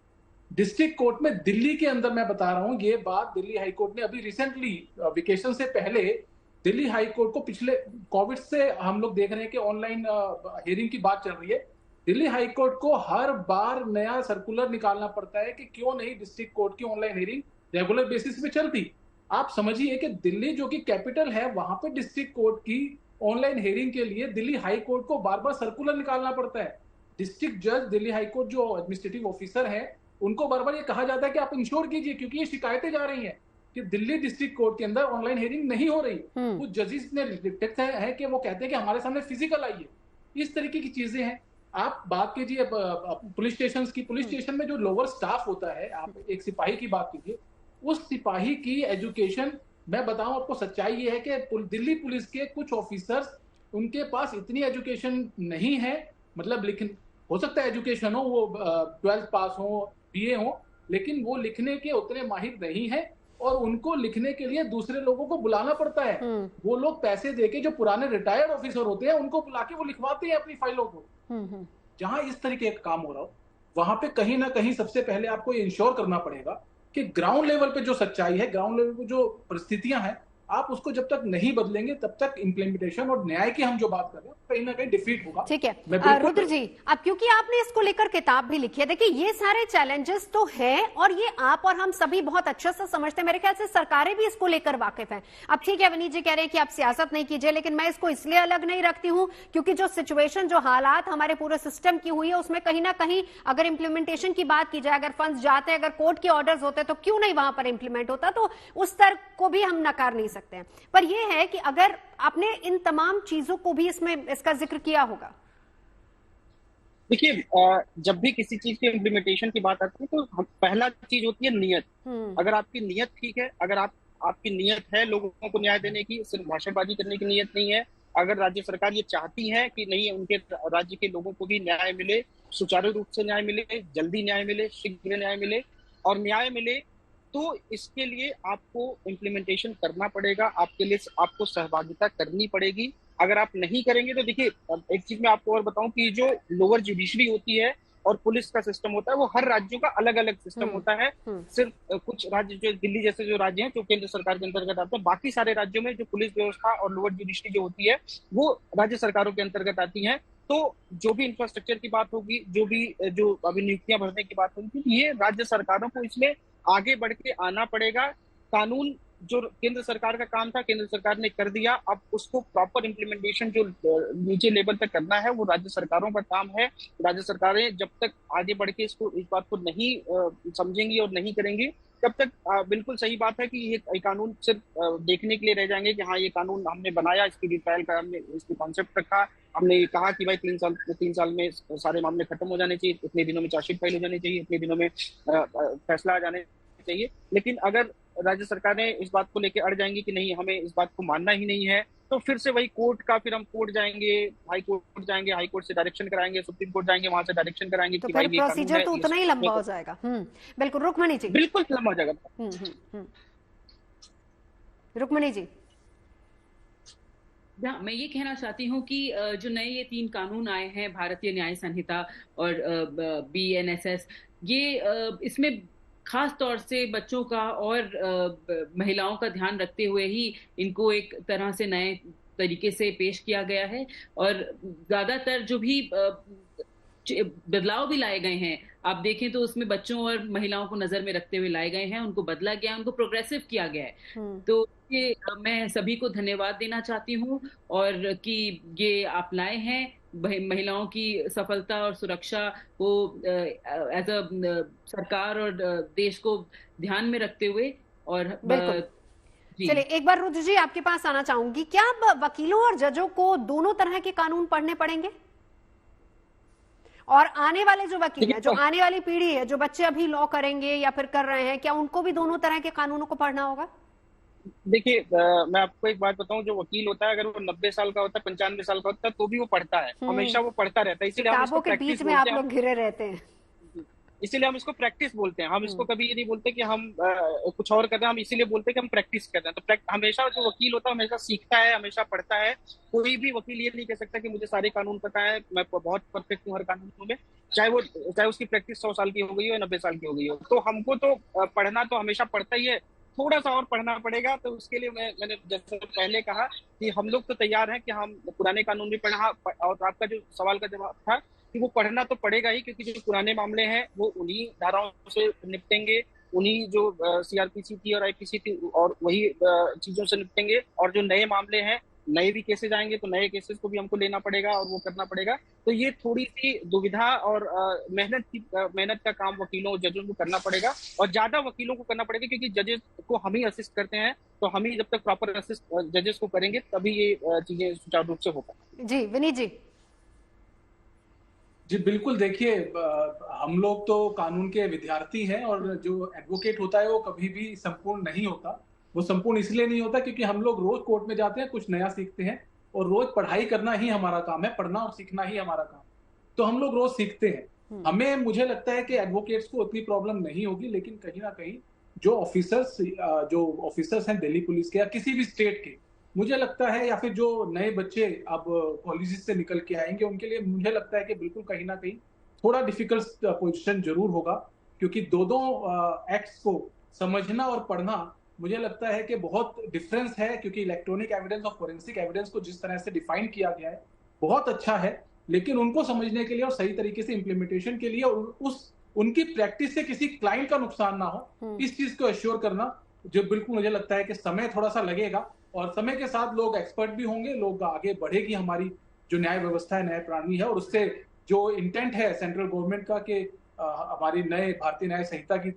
डिस्ट्रिक्ट कोर्ट में दिल्ली के अंदर, मैं बता रहा हूं ये बात, दिल्ली हाई कोर्ट ने अभी रिसेंटली वेकेशन से पहले दिल्ली हाई कोर्ट को, पिछले कोविड से हम लोग देख रहे हैं कि ऑनलाइन हियरिंग की बात चल रही है, दिल्ली हाई कोर्ट को हर बार नया सर्कुलर निकालना पड़ता है कि क्यों नहीं डिस्ट्रिक्ट कोर्ट की ऑनलाइन हियरिंग रेगुलर बेसिस पे चलती। आप समझिए कि दिल्ली जो कि कैपिटल है, वहां पे डिस्ट्रिक्ट कोर्ट की ऑनलाइन हियरिंग के लिए दिल्ली हाई कोर्ट को बार बार सर्कुलर निकालना पड़ता है। डिस्ट्रिक्ट जज, दिल्ली हाई कोर्ट जो एडमिनिस्ट्रेटिव ऑफिसर है, उनको बार बार ये कहा जाता है कि आप इंश्योर कीजिए, क्योंकि ये शिकायतें जा रही हैं कि दिल्ली डिस्ट्रिक्ट कोर्ट के अंदर ऑनलाइन हियरिंग नहीं हो रही। कुछ जजेस ने डिटेक्ट है कि वो कहते हैं कि हमारे सामने फिजिकल आइए। इस तरीके की चीजें हैं। आप बात कीजिए पुलिस स्टेशन की, पुलिस स्टेशन में जो लोअर स्टाफ होता है, आप एक सिपाही की बात कीजिए, उस सिपाही की एजुकेशन, मैं बताऊं आपको सच्चाई ये है कि दिल्ली पुलिस के कुछ ऑफिसर्स, उनके पास इतनी एजुकेशन नहीं है, मतलब लेकिन हो सकता है एजुकेशन हो, वो 12th पास हो, बीए हो, लेकिन वो लिखने के उतने माहिर नहीं है और उनको लिखने के लिए दूसरे लोगों को बुलाना पड़ता है। वो लोग पैसे देके, जो पुराने रिटायर्ड ऑफिसर होते हैं, उनको बुला के वो लिखवाते हैं अपनी फाइलों को। जहां इस तरीके का काम हो रहा हो, वहां पे कहीं ना कहीं सबसे पहले आपको ये इंश्योर करना पड़ेगा कि ग्राउंड लेवल पे जो सच्चाई है, ग्राउंड लेवल पे जो परिस्थितियां हैं, आप उसको जब तक नहीं बदलेंगे तब तक इंप्लीमेंटेशन और न्याय की हम जो बात कर रहे हैं कहीं ना कहीं डिफीट होगा। ठीक है रुद्र जी, अब क्योंकि आपने इसको लेकर किताब भी लिखी है, देखिए ये सारे चैलेंजेस तो हैं और ये आप और हम सभी बहुत अच्छे से समझते हैं, मेरे ख्याल से सरकारें भी इसको लेकर वाकिफ हैं। अब ठीक है, विनीत जी कह रहे हैं कि आप सियासत नहीं कीजिए, लेकिन मैं इसको इसलिए अलग नहीं रखती हूं क्योंकि जो सिचुएशन, जो हालात हमारे पूरे सिस्टम की हुई है, उसमें कहीं ना कहीं अगर इंप्लीमेंटेशन की बात की जाए, अगर फंड्स जाते हैं, अगर कोर्ट के ऑर्डर्स होते तो क्यों नहीं वहां पर इंप्लीमेंट होता, तो उस तर्क को भी हम नकार नहीं सकते हैं। पर यह है कि अगर आपने इन तमाम चीजों को भी इसमें इसका जिक्र किया होगा। देखिए, जब भी किसी चीज के इम्प्लीमेंटेशन की बात आती है तो पहला चीज होती है नियत। अगर आपकी नियत ठीक है, अगर आपकी नियत है लोगों को न्याय देने की, सिर्फ भाषणबाजी करने की नियत नहीं है, अगर राज्य सरकार ये चाहती है कि नहीं उनके राज्य के लोगों को भी न्याय मिले, सुचारू रूप से न्याय मिले, जल्दी न्याय मिले, शीघ्र न्याय मिले और न्याय मिले, तो इसके लिए आपको इम्प्लीमेंटेशन करना पड़ेगा, आपके लिए आपको सहभागिता करनी पड़ेगी। अगर आप नहीं करेंगे तो देखिए, एक चीज मैं आपको और बताऊं कि जो लोअर जुडिशरी होती है और पुलिस का सिस्टम होता है, वो हर राज्यों का अलग अलग सिस्टम होता है। सिर्फ कुछ राज्य, जो दिल्ली जैसे जो राज्य हैं जो केंद्र सरकार के अंतर्गत आते हैं, बाकी सारे राज्यों में जो पुलिस व्यवस्था और लोअर जुडिशरी जो होती है वो राज्य सरकारों के अंतर्गत आती है। तो जो भी इंफ्रास्ट्रक्चर की बात होगी, जो अभी नियुक्तियां भरने की बात होगी, ये राज्य सरकारों को इसमें आगे बढ़ के आना पड़ेगा। कानून जो केंद्र सरकार का काम था, केंद्र सरकार ने कर दिया, अब उसको प्रॉपर इम्प्लीमेंटेशन जो नीचे लेवल पे करना है वो राज्य सरकारों का काम है। राज्य सरकारें जब तक आगे बढ़ के इस बात को नहीं समझेंगी और नहीं करेंगी, तब तक बिल्कुल सही बात है कि ये कानून सिर्फ देखने के लिए रह जाएंगे कि हाँ ये कानून हमने बनाया, इसकी रिट्रायल का हमने इसकी कॉन्सेप्ट रखा, हमने कहा कि भाई 3 साल में सारे मामले खत्म हो जाने चाहिए, इतने दिनों में चार्जशीट फाइल हो जानी चाहिए, इतने दिनों में फैसला आ जाने चाहिए। लेकिन अगर राज्य सरकारें इस बात को लेकर अड़ जाएंगी कि नहीं हमें इस बात को मानना ही नहीं है, तो फिर से वही कोर्ट का, फिर हम कोर्ट जाएंगे, हाई कोर्ट से डायरेक्शन कराएंगे, सुप्रीम कोर्ट जाएंगे, वहां से डायरेक्शन कराएंगे तो कि भाई प्रोसीजर तो उतना ही लंबा हो जाएगा। बिल्कुल, रुक्मणी जी। बिल्कुल लंबा हो जाएगा। रुक्मणी जी। मैं ये कहना चाहती हूँ कि जो नए ये 3 कानून आए हैं, भारतीय न्याय संहिता और BNSS, ये इसमें खास तौर से बच्चों का और महिलाओं का ध्यान रखते हुए ही इनको एक तरह से नए तरीके से पेश किया गया है। और ज्यादातर जो भी बदलाव भी लाए गए हैं, आप देखें तो उसमें बच्चों और महिलाओं को नजर में रखते हुए लाए गए हैं, उनको बदला गया, उनको प्रोग्रेसिव किया गया है। तो ये मैं सभी को धन्यवाद देना चाहती हूँ और कि ये आप लाए हैं महिलाओं की सफलता और सुरक्षा को एज अ सरकार और देश को ध्यान में रखते हुए। और चलिए एक बार रुद्र जी आपके पास आना चाहूंगी, क्या वकीलों और जजों को दोनों तरह के कानून पढ़ने पड़ेंगे? और आने वाले जो वकील हैं, जो आने वाली पीढ़ी है, जो बच्चे अभी लॉ करेंगे या फिर कर रहे हैं, क्या उनको भी दोनों तरह के कानूनों को पढ़ना होगा? देखिए, मैं आपको एक बात बताऊं, जो वकील होता है अगर वो 90 साल का होता है, 95 साल का होता है, तो भी वो पढ़ता है, हमेशा वो पढ़ता रहता है। इसीलिए किताबों के बीच में आप लोग घिरे रहते हैं। इसीलिए हम इसको प्रैक्टिस बोलते हैं। हम इसको कभी ये नहीं बोलते कि हम कुछ और कर रहे हैं, हम इसीलिए बोलते हैं कि हम प्रैक्टिस कर रहे हैं। तो हमेशा जो वकील होता है हमेशा सीखता है, हमेशा पढ़ता है। कोई भी वकील ये नहीं कह सकता कि मुझे सारे कानून पता है, मैं बहुत परफेक्ट हूँ हर कानूनों में, चाहे उसकी प्रैक्टिस 100 साल की हो गई हो या 90 साल की हो गई हो। तो हमको तो पढ़ना तो हमेशा पड़ता ही है, थोड़ा सा और पढ़ना पड़ेगा। तो उसके लिए मैंने जैसे पहले कहा कि हम लोग तो तैयार हैं कि हम पुराने कानून भी पढ़ा। और आपका जो सवाल का जवाब था कि वो पढ़ना तो पड़ेगा ही, क्योंकि जो पुराने मामले हैं वो उन्हीं धाराओं से निपटेंगे, उन्हीं जो सीआरपीसी थी और आईपीसी थी और वही चीजों से निपटेंगे। और जो नए मामले हैं, नए भी केसेस आएंगे तो नए केसेस को भी हमको लेना पड़ेगा और वो करना पड़ेगा। तो ये थोड़ी सी दुविधा और मेहनत का काम वकीलों जजों को करना पड़ेगा, और ज्यादा वकीलों को करना पड़ेगा, क्योंकि जजेस को हम ही असिस्ट करते हैं। तो हम ही जब तक प्रॉपर असिस्ट जजेस को करेंगे तभी ये चीजें सुचारू रूप से हो पाएंगी। जी विनीत जी बिल्कुल। देखिए, हम लोग तो कानून के विद्यार्थी हैं और जो एडवोकेट होता है वो कभी भी संपूर्ण नहीं होता। वो संपूर्ण इसलिए नहीं होता क्योंकि हम लोग रोज कोर्ट में जाते हैं, कुछ नया सीखते हैं, और रोज पढ़ाई करना ही हमारा काम है, पढ़ना और सीखना ही हमारा काम। तो हम लोग रोज सीखते हैं। हमें, मुझे लगता है कि एडवोकेट्स को उतनी प्रॉब्लम नहीं होगी, लेकिन कहीं ना कहीं जो ऑफिसर्स हैं दिल्ली पुलिस के या किसी भी स्टेट के, मुझे लगता है, या फिर जो नए बच्चे अब कॉलेजेस से निकल के आएंगे, उनके लिए मुझे लगता है कि बिल्कुल कहीं ना कहीं थोड़ा डिफिकल्ट पोजीशन जरूर होगा, क्योंकि दो एक्ट्स को समझना और पढ़ना मुझे लगता है कि बहुत डिफरेंस है। क्योंकि इलेक्ट्रॉनिक एविडेंस और फोरेंसिक एविडेंस को जिस तरह से डिफाइन किया गया है बहुत अच्छा है, लेकिन उनको समझने के लिए और सही तरीके से इम्प्लीमेंटेशन के लिए उनकी प्रैक्टिस से किसी क्लाइंट का नुकसान ना हो, इस चीज को एश्योर करना जो बिल्कुल मुझे लगता है कि समय थोड़ा सा लगेगा, और समय के साथ लोग एक्सपर्ट भी होंगे, लोग आगे बढ़ेगी हमारी जो न्याय व्यवस्था है, न्याय प्रणाली है, और उससे जो इंटेंट है सेंट्रल गवर्नमेंट का कि हमारी नए भारतीय न्याय संहिता की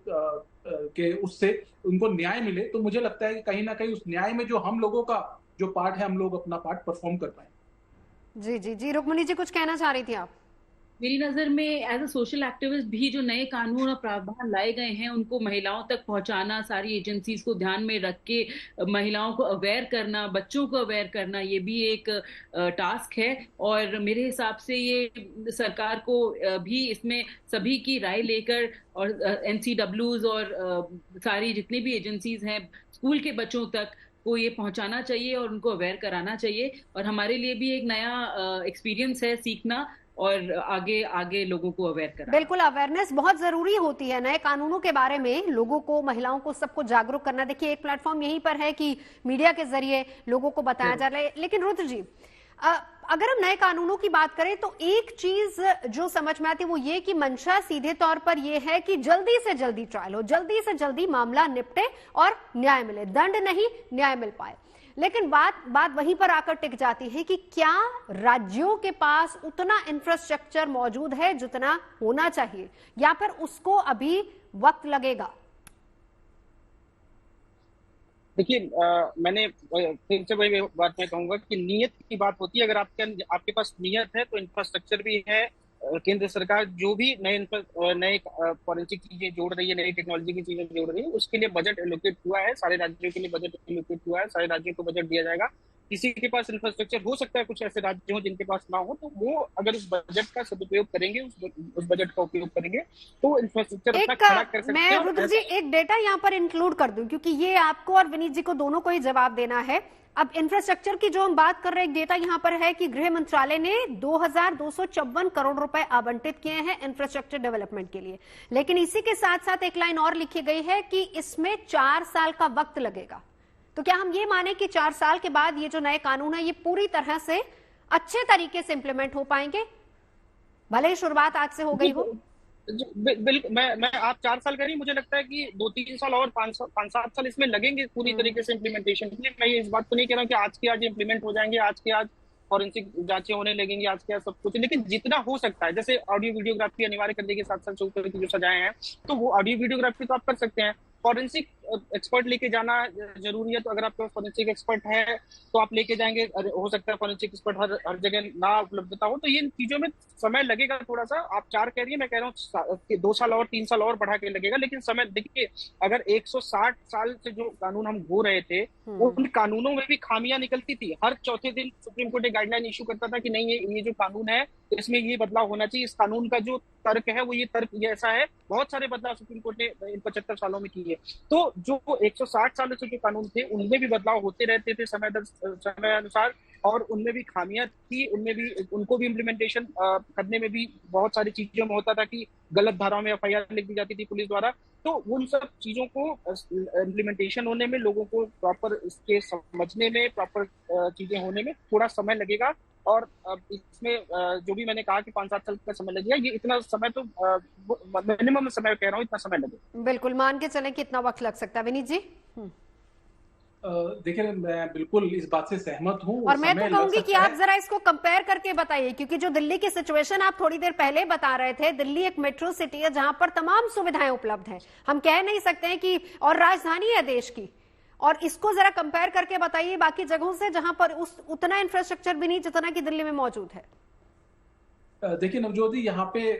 के उससे उनको न्याय मिले, तो मुझे लगता है कि कहीं ना कहीं उस न्याय में जो हम लोगों का जो पार्ट है, हम लोग अपना पार्ट परफॉर्म कर पाए। जी जी जी रुक्मणी जी, कुछ कहना चाह रही थी आप? मेरी नजर में एज अ सोशल एक्टिविस्ट भी जो नए कानून और प्रावधान लाए गए हैं उनको महिलाओं तक पहुंचाना, सारी एजेंसीज को ध्यान में रख के महिलाओं को अवेयर करना, बच्चों को अवेयर करना, ये भी एक टास्क है। और मेरे हिसाब से ये सरकार को भी इसमें सभी की राय लेकर, और NCWs और सारी जितनी भी एजेंसीज हैं स्कूल के बच्चों तक को ये पहुंचाना चाहिए और उनको अवेयर कराना चाहिए। और हमारे लिए भी एक नया एक्सपीरियंस है सीखना और आगे लोगों को अवेयर करना। बिल्कुल, अवेयरनेस बहुत जरूरी होती है नए कानूनों के बारे में, लोगों को, महिलाओं को, सबको जागरूक करना। देखिए, एक प्लेटफॉर्म यहीं पर है कि मीडिया के जरिए लोगों को बताया जा रहा है। लेकिन रुद्र जी, अगर हम नए कानूनों की बात करें तो एक चीज जो समझ में आती है वो ये कि मंशा सीधे तौर पर ये है कि जल्दी से जल्दी ट्रायल हो, जल्दी से जल्दी मामला निपटे और न्याय मिले, दंड नहीं न्याय मिल पाए। लेकिन बात वहीं पर आकर टिक जाती है कि क्या राज्यों के पास उतना इंफ्रास्ट्रक्चर मौजूद है जितना होना चाहिए, या फिर उसको अभी वक्त लगेगा? देखिए, मैंने फिर से वही बात मैं कहूंगा कि नीयत की बात होती है। अगर आपके पास नीयत है तो इंफ्रास्ट्रक्चर भी है। केंद्र सरकार जो भी नए फॉरेंसिक चीजें जोड़ रही है, नई टेक्नोलॉजी की चीजें जोड़ रही है, उसके लिए बजट एलोकेट हुआ है, सारे राज्यों के लिए बजट एलोकेट हुआ है, सारे राज्यों को बजट दिया जाएगा। किसी के पास इंफ्रास्ट्रक्चर हो सकता है, कुछ ऐसे राज्य हो जिनके पास ना हो, तो वो अगर उस बजट का सदुपयोग करेंगे, उस बजट का उपयोग करेंगे तो इंफ्रास्ट्रक्चर अपना खड़ा कर सकते हैं। मैं रुद्र जी एक डेटा यहाँ पर इंक्लूड कर दूं, क्योंकि ये आपको और विनीत जी को दोनों को ही जवाब देना है। अब इंफ्रास्ट्रक्चर की जो हम बात कर रहे हैं, एक डेटा यहाँ पर है कि गृह मंत्रालय ने 2254 करोड़ रुपए आवंटित किए हैं इंफ्रास्ट्रक्चर डेवलपमेंट के लिए। लेकिन इसी के साथ साथ एक लाइन और लिखी गई है कि इसमें 4 साल का वक्त लगेगा। तो क्या हम ये माने कि 4 साल के बाद ये जो नए कानून है ये पूरी तरह से अच्छे तरीके से इंप्लीमेंट हो पाएंगे, भले ही शुरुआत आज से हो गई हो? बिल्कुल, मैं आप 4 साल करिए, मुझे लगता है कि 2-3 साल और 5-7 साल इसमें लगेंगे पूरी तरीके से इम्प्लीमेंटेशन के लिए। मैं ये इस बात को नहीं कह रहा हूँ कि आज के आज इम्प्लीमेंट हो जाएंगे, आज के आज फॉरेंसिक जांचें होने लगेंगी, आज के आज सब कुछ, लेकिन जितना हो सकता है, जैसे ऑडियो वीडियोग्राफी अनिवार्य करने के 7 साल से ऊपर की जो सजाएं हैं, तो वो ऑडियो वीडियोग्राफी तो आप कर सकते हैं। फॉरेंसिक एक्सपर्ट लेके जाना जरूरी है। तो अगर आपके पास फॉरेंसिक एक्सपर्ट है तो आप लेके जाएंगे। हो सकता है फॉरेंसिक एक्सपर्ट हर जगह ना उपलब्धता हो, तो ये इन चीजों में समय लगेगा थोड़ा सा। आप 4 कह रही है, मैं कह रहा हूँ 2 साल और 3 साल और बढ़ा के लगेगा। लेकिन समय देखिए, अगर 160 साल से जो कानून हम हो रहे थे, उन कानूनों में भी खामियां निकलती थी। हर चौथे दिन सुप्रीम कोर्ट एक गाइडलाइन इशू करता था कि नहीं, ये जो कानून है इसमें ये बदलाव होना चाहिए। इस कानून का जो तर्क है वो ये तर्क ये ऐसा है। बहुत सारे बदलाव सुप्रीम कोर्ट ने इन 75 सालों में किए। तो जो 160 सालों से जो कानून थे उनमें भी बदलाव होते रहते थे समय अनुसार, और उनमें भी खामियां थी। उनको भी इम्प्लीमेंटेशन करने में भी बहुत सारी चीजों में होता था कि गलत धाराओं में FIR लिख दी जाती थी पुलिस द्वारा। तो उन सब चीजों को इम्प्लीमेंटेशन होने में, लोगों को प्रॉपर इसके समझने में, प्रॉपर चीजें होने में थोड़ा समय लगेगा। और इसमें जो भी मैंने कहा कि 5-7 साल का समय लगेगा, ये इतना समय तो मिनिमम समय कह रहा हूँ, इतना समय लगेगा। बिल्कुल, मान के चलें कितना वक्त लग सकता है। विनीत जी, देखिए, मैं बिल्कुल इस बात से सहमत हूँ। और मैं तो कहूंगी कि आप जरा इसको कंपेयर करके बताइए, क्योंकि जो दिल्ली की सिचुएशन आप थोड़ी देर पहले बता रहे थे, दिल्ली एक मेट्रो सिटी है जहां पर तमाम सुविधाएं उपलब्ध हैं। हम कह नहीं सकते हैं कि, और राजधानी है देश की, और इसको जरा कंपेयर करके बताइए बाकी जगहों से जहां पर उतना इंफ्रास्ट्रक्चर भी नहीं जितना कि दिल्ली में मौजूद है। देखिए नवजोत जी, यहाँ पे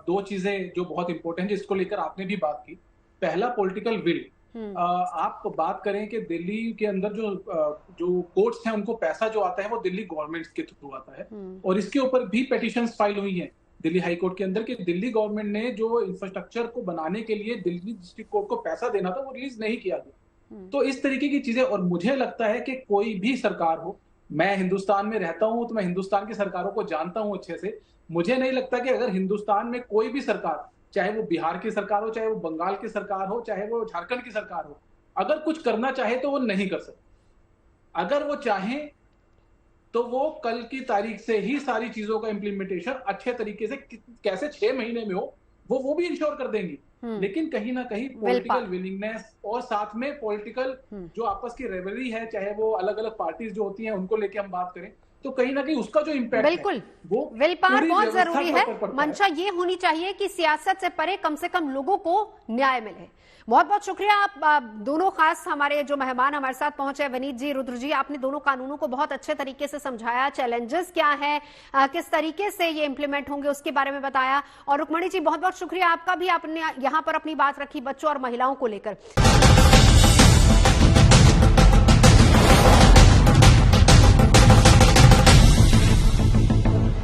2 चीजें जो बहुत इंपॉर्टेंट है, जिसको लेकर आपने भी बात की। पहला, पॉलिटिकल विल। आप बात करें कि दिल्ली के अंदर जो कोर्ट्स हैं, उनको पैसा जो आता है वो दिल्ली गवर्नमेंट के थ्रू आता है, और इसके ऊपर भी पेटिशंस फाइल हुई हैं दिल्ली हाई कोर्ट के अंदर कि दिल्ली गवर्नमेंट ने जो इंफ्रास्ट्रक्चर को बनाने के लिए दिल्ली डिस्ट्रिक्ट कोर्ट को पैसा देना था वो रिलीज नहीं किया गया। तो इस तरीके की चीजें, और मुझे लगता है कि कोई भी सरकार हो, मैं हिंदुस्तान में रहता हूं तो मैं हिंदुस्तान की सरकारों को जानता हूं अच्छे से। मुझे नहीं लगता कि अगर हिंदुस्तान में कोई भी सरकार, चाहे वो बिहार की सरकार हो, चाहे वो बंगाल की सरकार हो, चाहे वो झारखंड की सरकार हो, अगर कुछ करना चाहे तो वो नहीं कर सकते। अगर वो चाहे तो वो कल की तारीख से ही सारी चीजों का इंप्लीमेंटेशन अच्छे तरीके से, कैसे 6 महीने में हो, वो भी इंश्योर कर देंगी। लेकिन कहीं ना कहीं पॉलिटिकल विलिंगनेस और साथ में पॉलिटिकल जो आपस की रेवलरी है, चाहे वो अलग अलग पार्टीज जो होती हैं उनको लेके हम बात करें, तो कहीं ना कहीं उसका जो इम्पैक्ट बिल्कुल है, वो विल पावर बहुत जरूरी है। मंशा ये होनी चाहिए कि सियासत से परे कम से कम लोगों को न्याय मिले। बहुत बहुत शुक्रिया आप दोनों, खास हमारे जो मेहमान हमारे साथ पहुंचे, विनीत जी, रुद्र जी, आपने दोनों कानूनों को बहुत अच्छे तरीके से समझाया, चैलेंजेस क्या है, किस तरीके से ये इंप्लीमेंट होंगे उसके बारे में बताया। और रुक्मणी जी, बहुत बहुत शुक्रिया आपका भी, आपने यहाँ पर अपनी बात रखी बच्चों और महिलाओं को लेकर।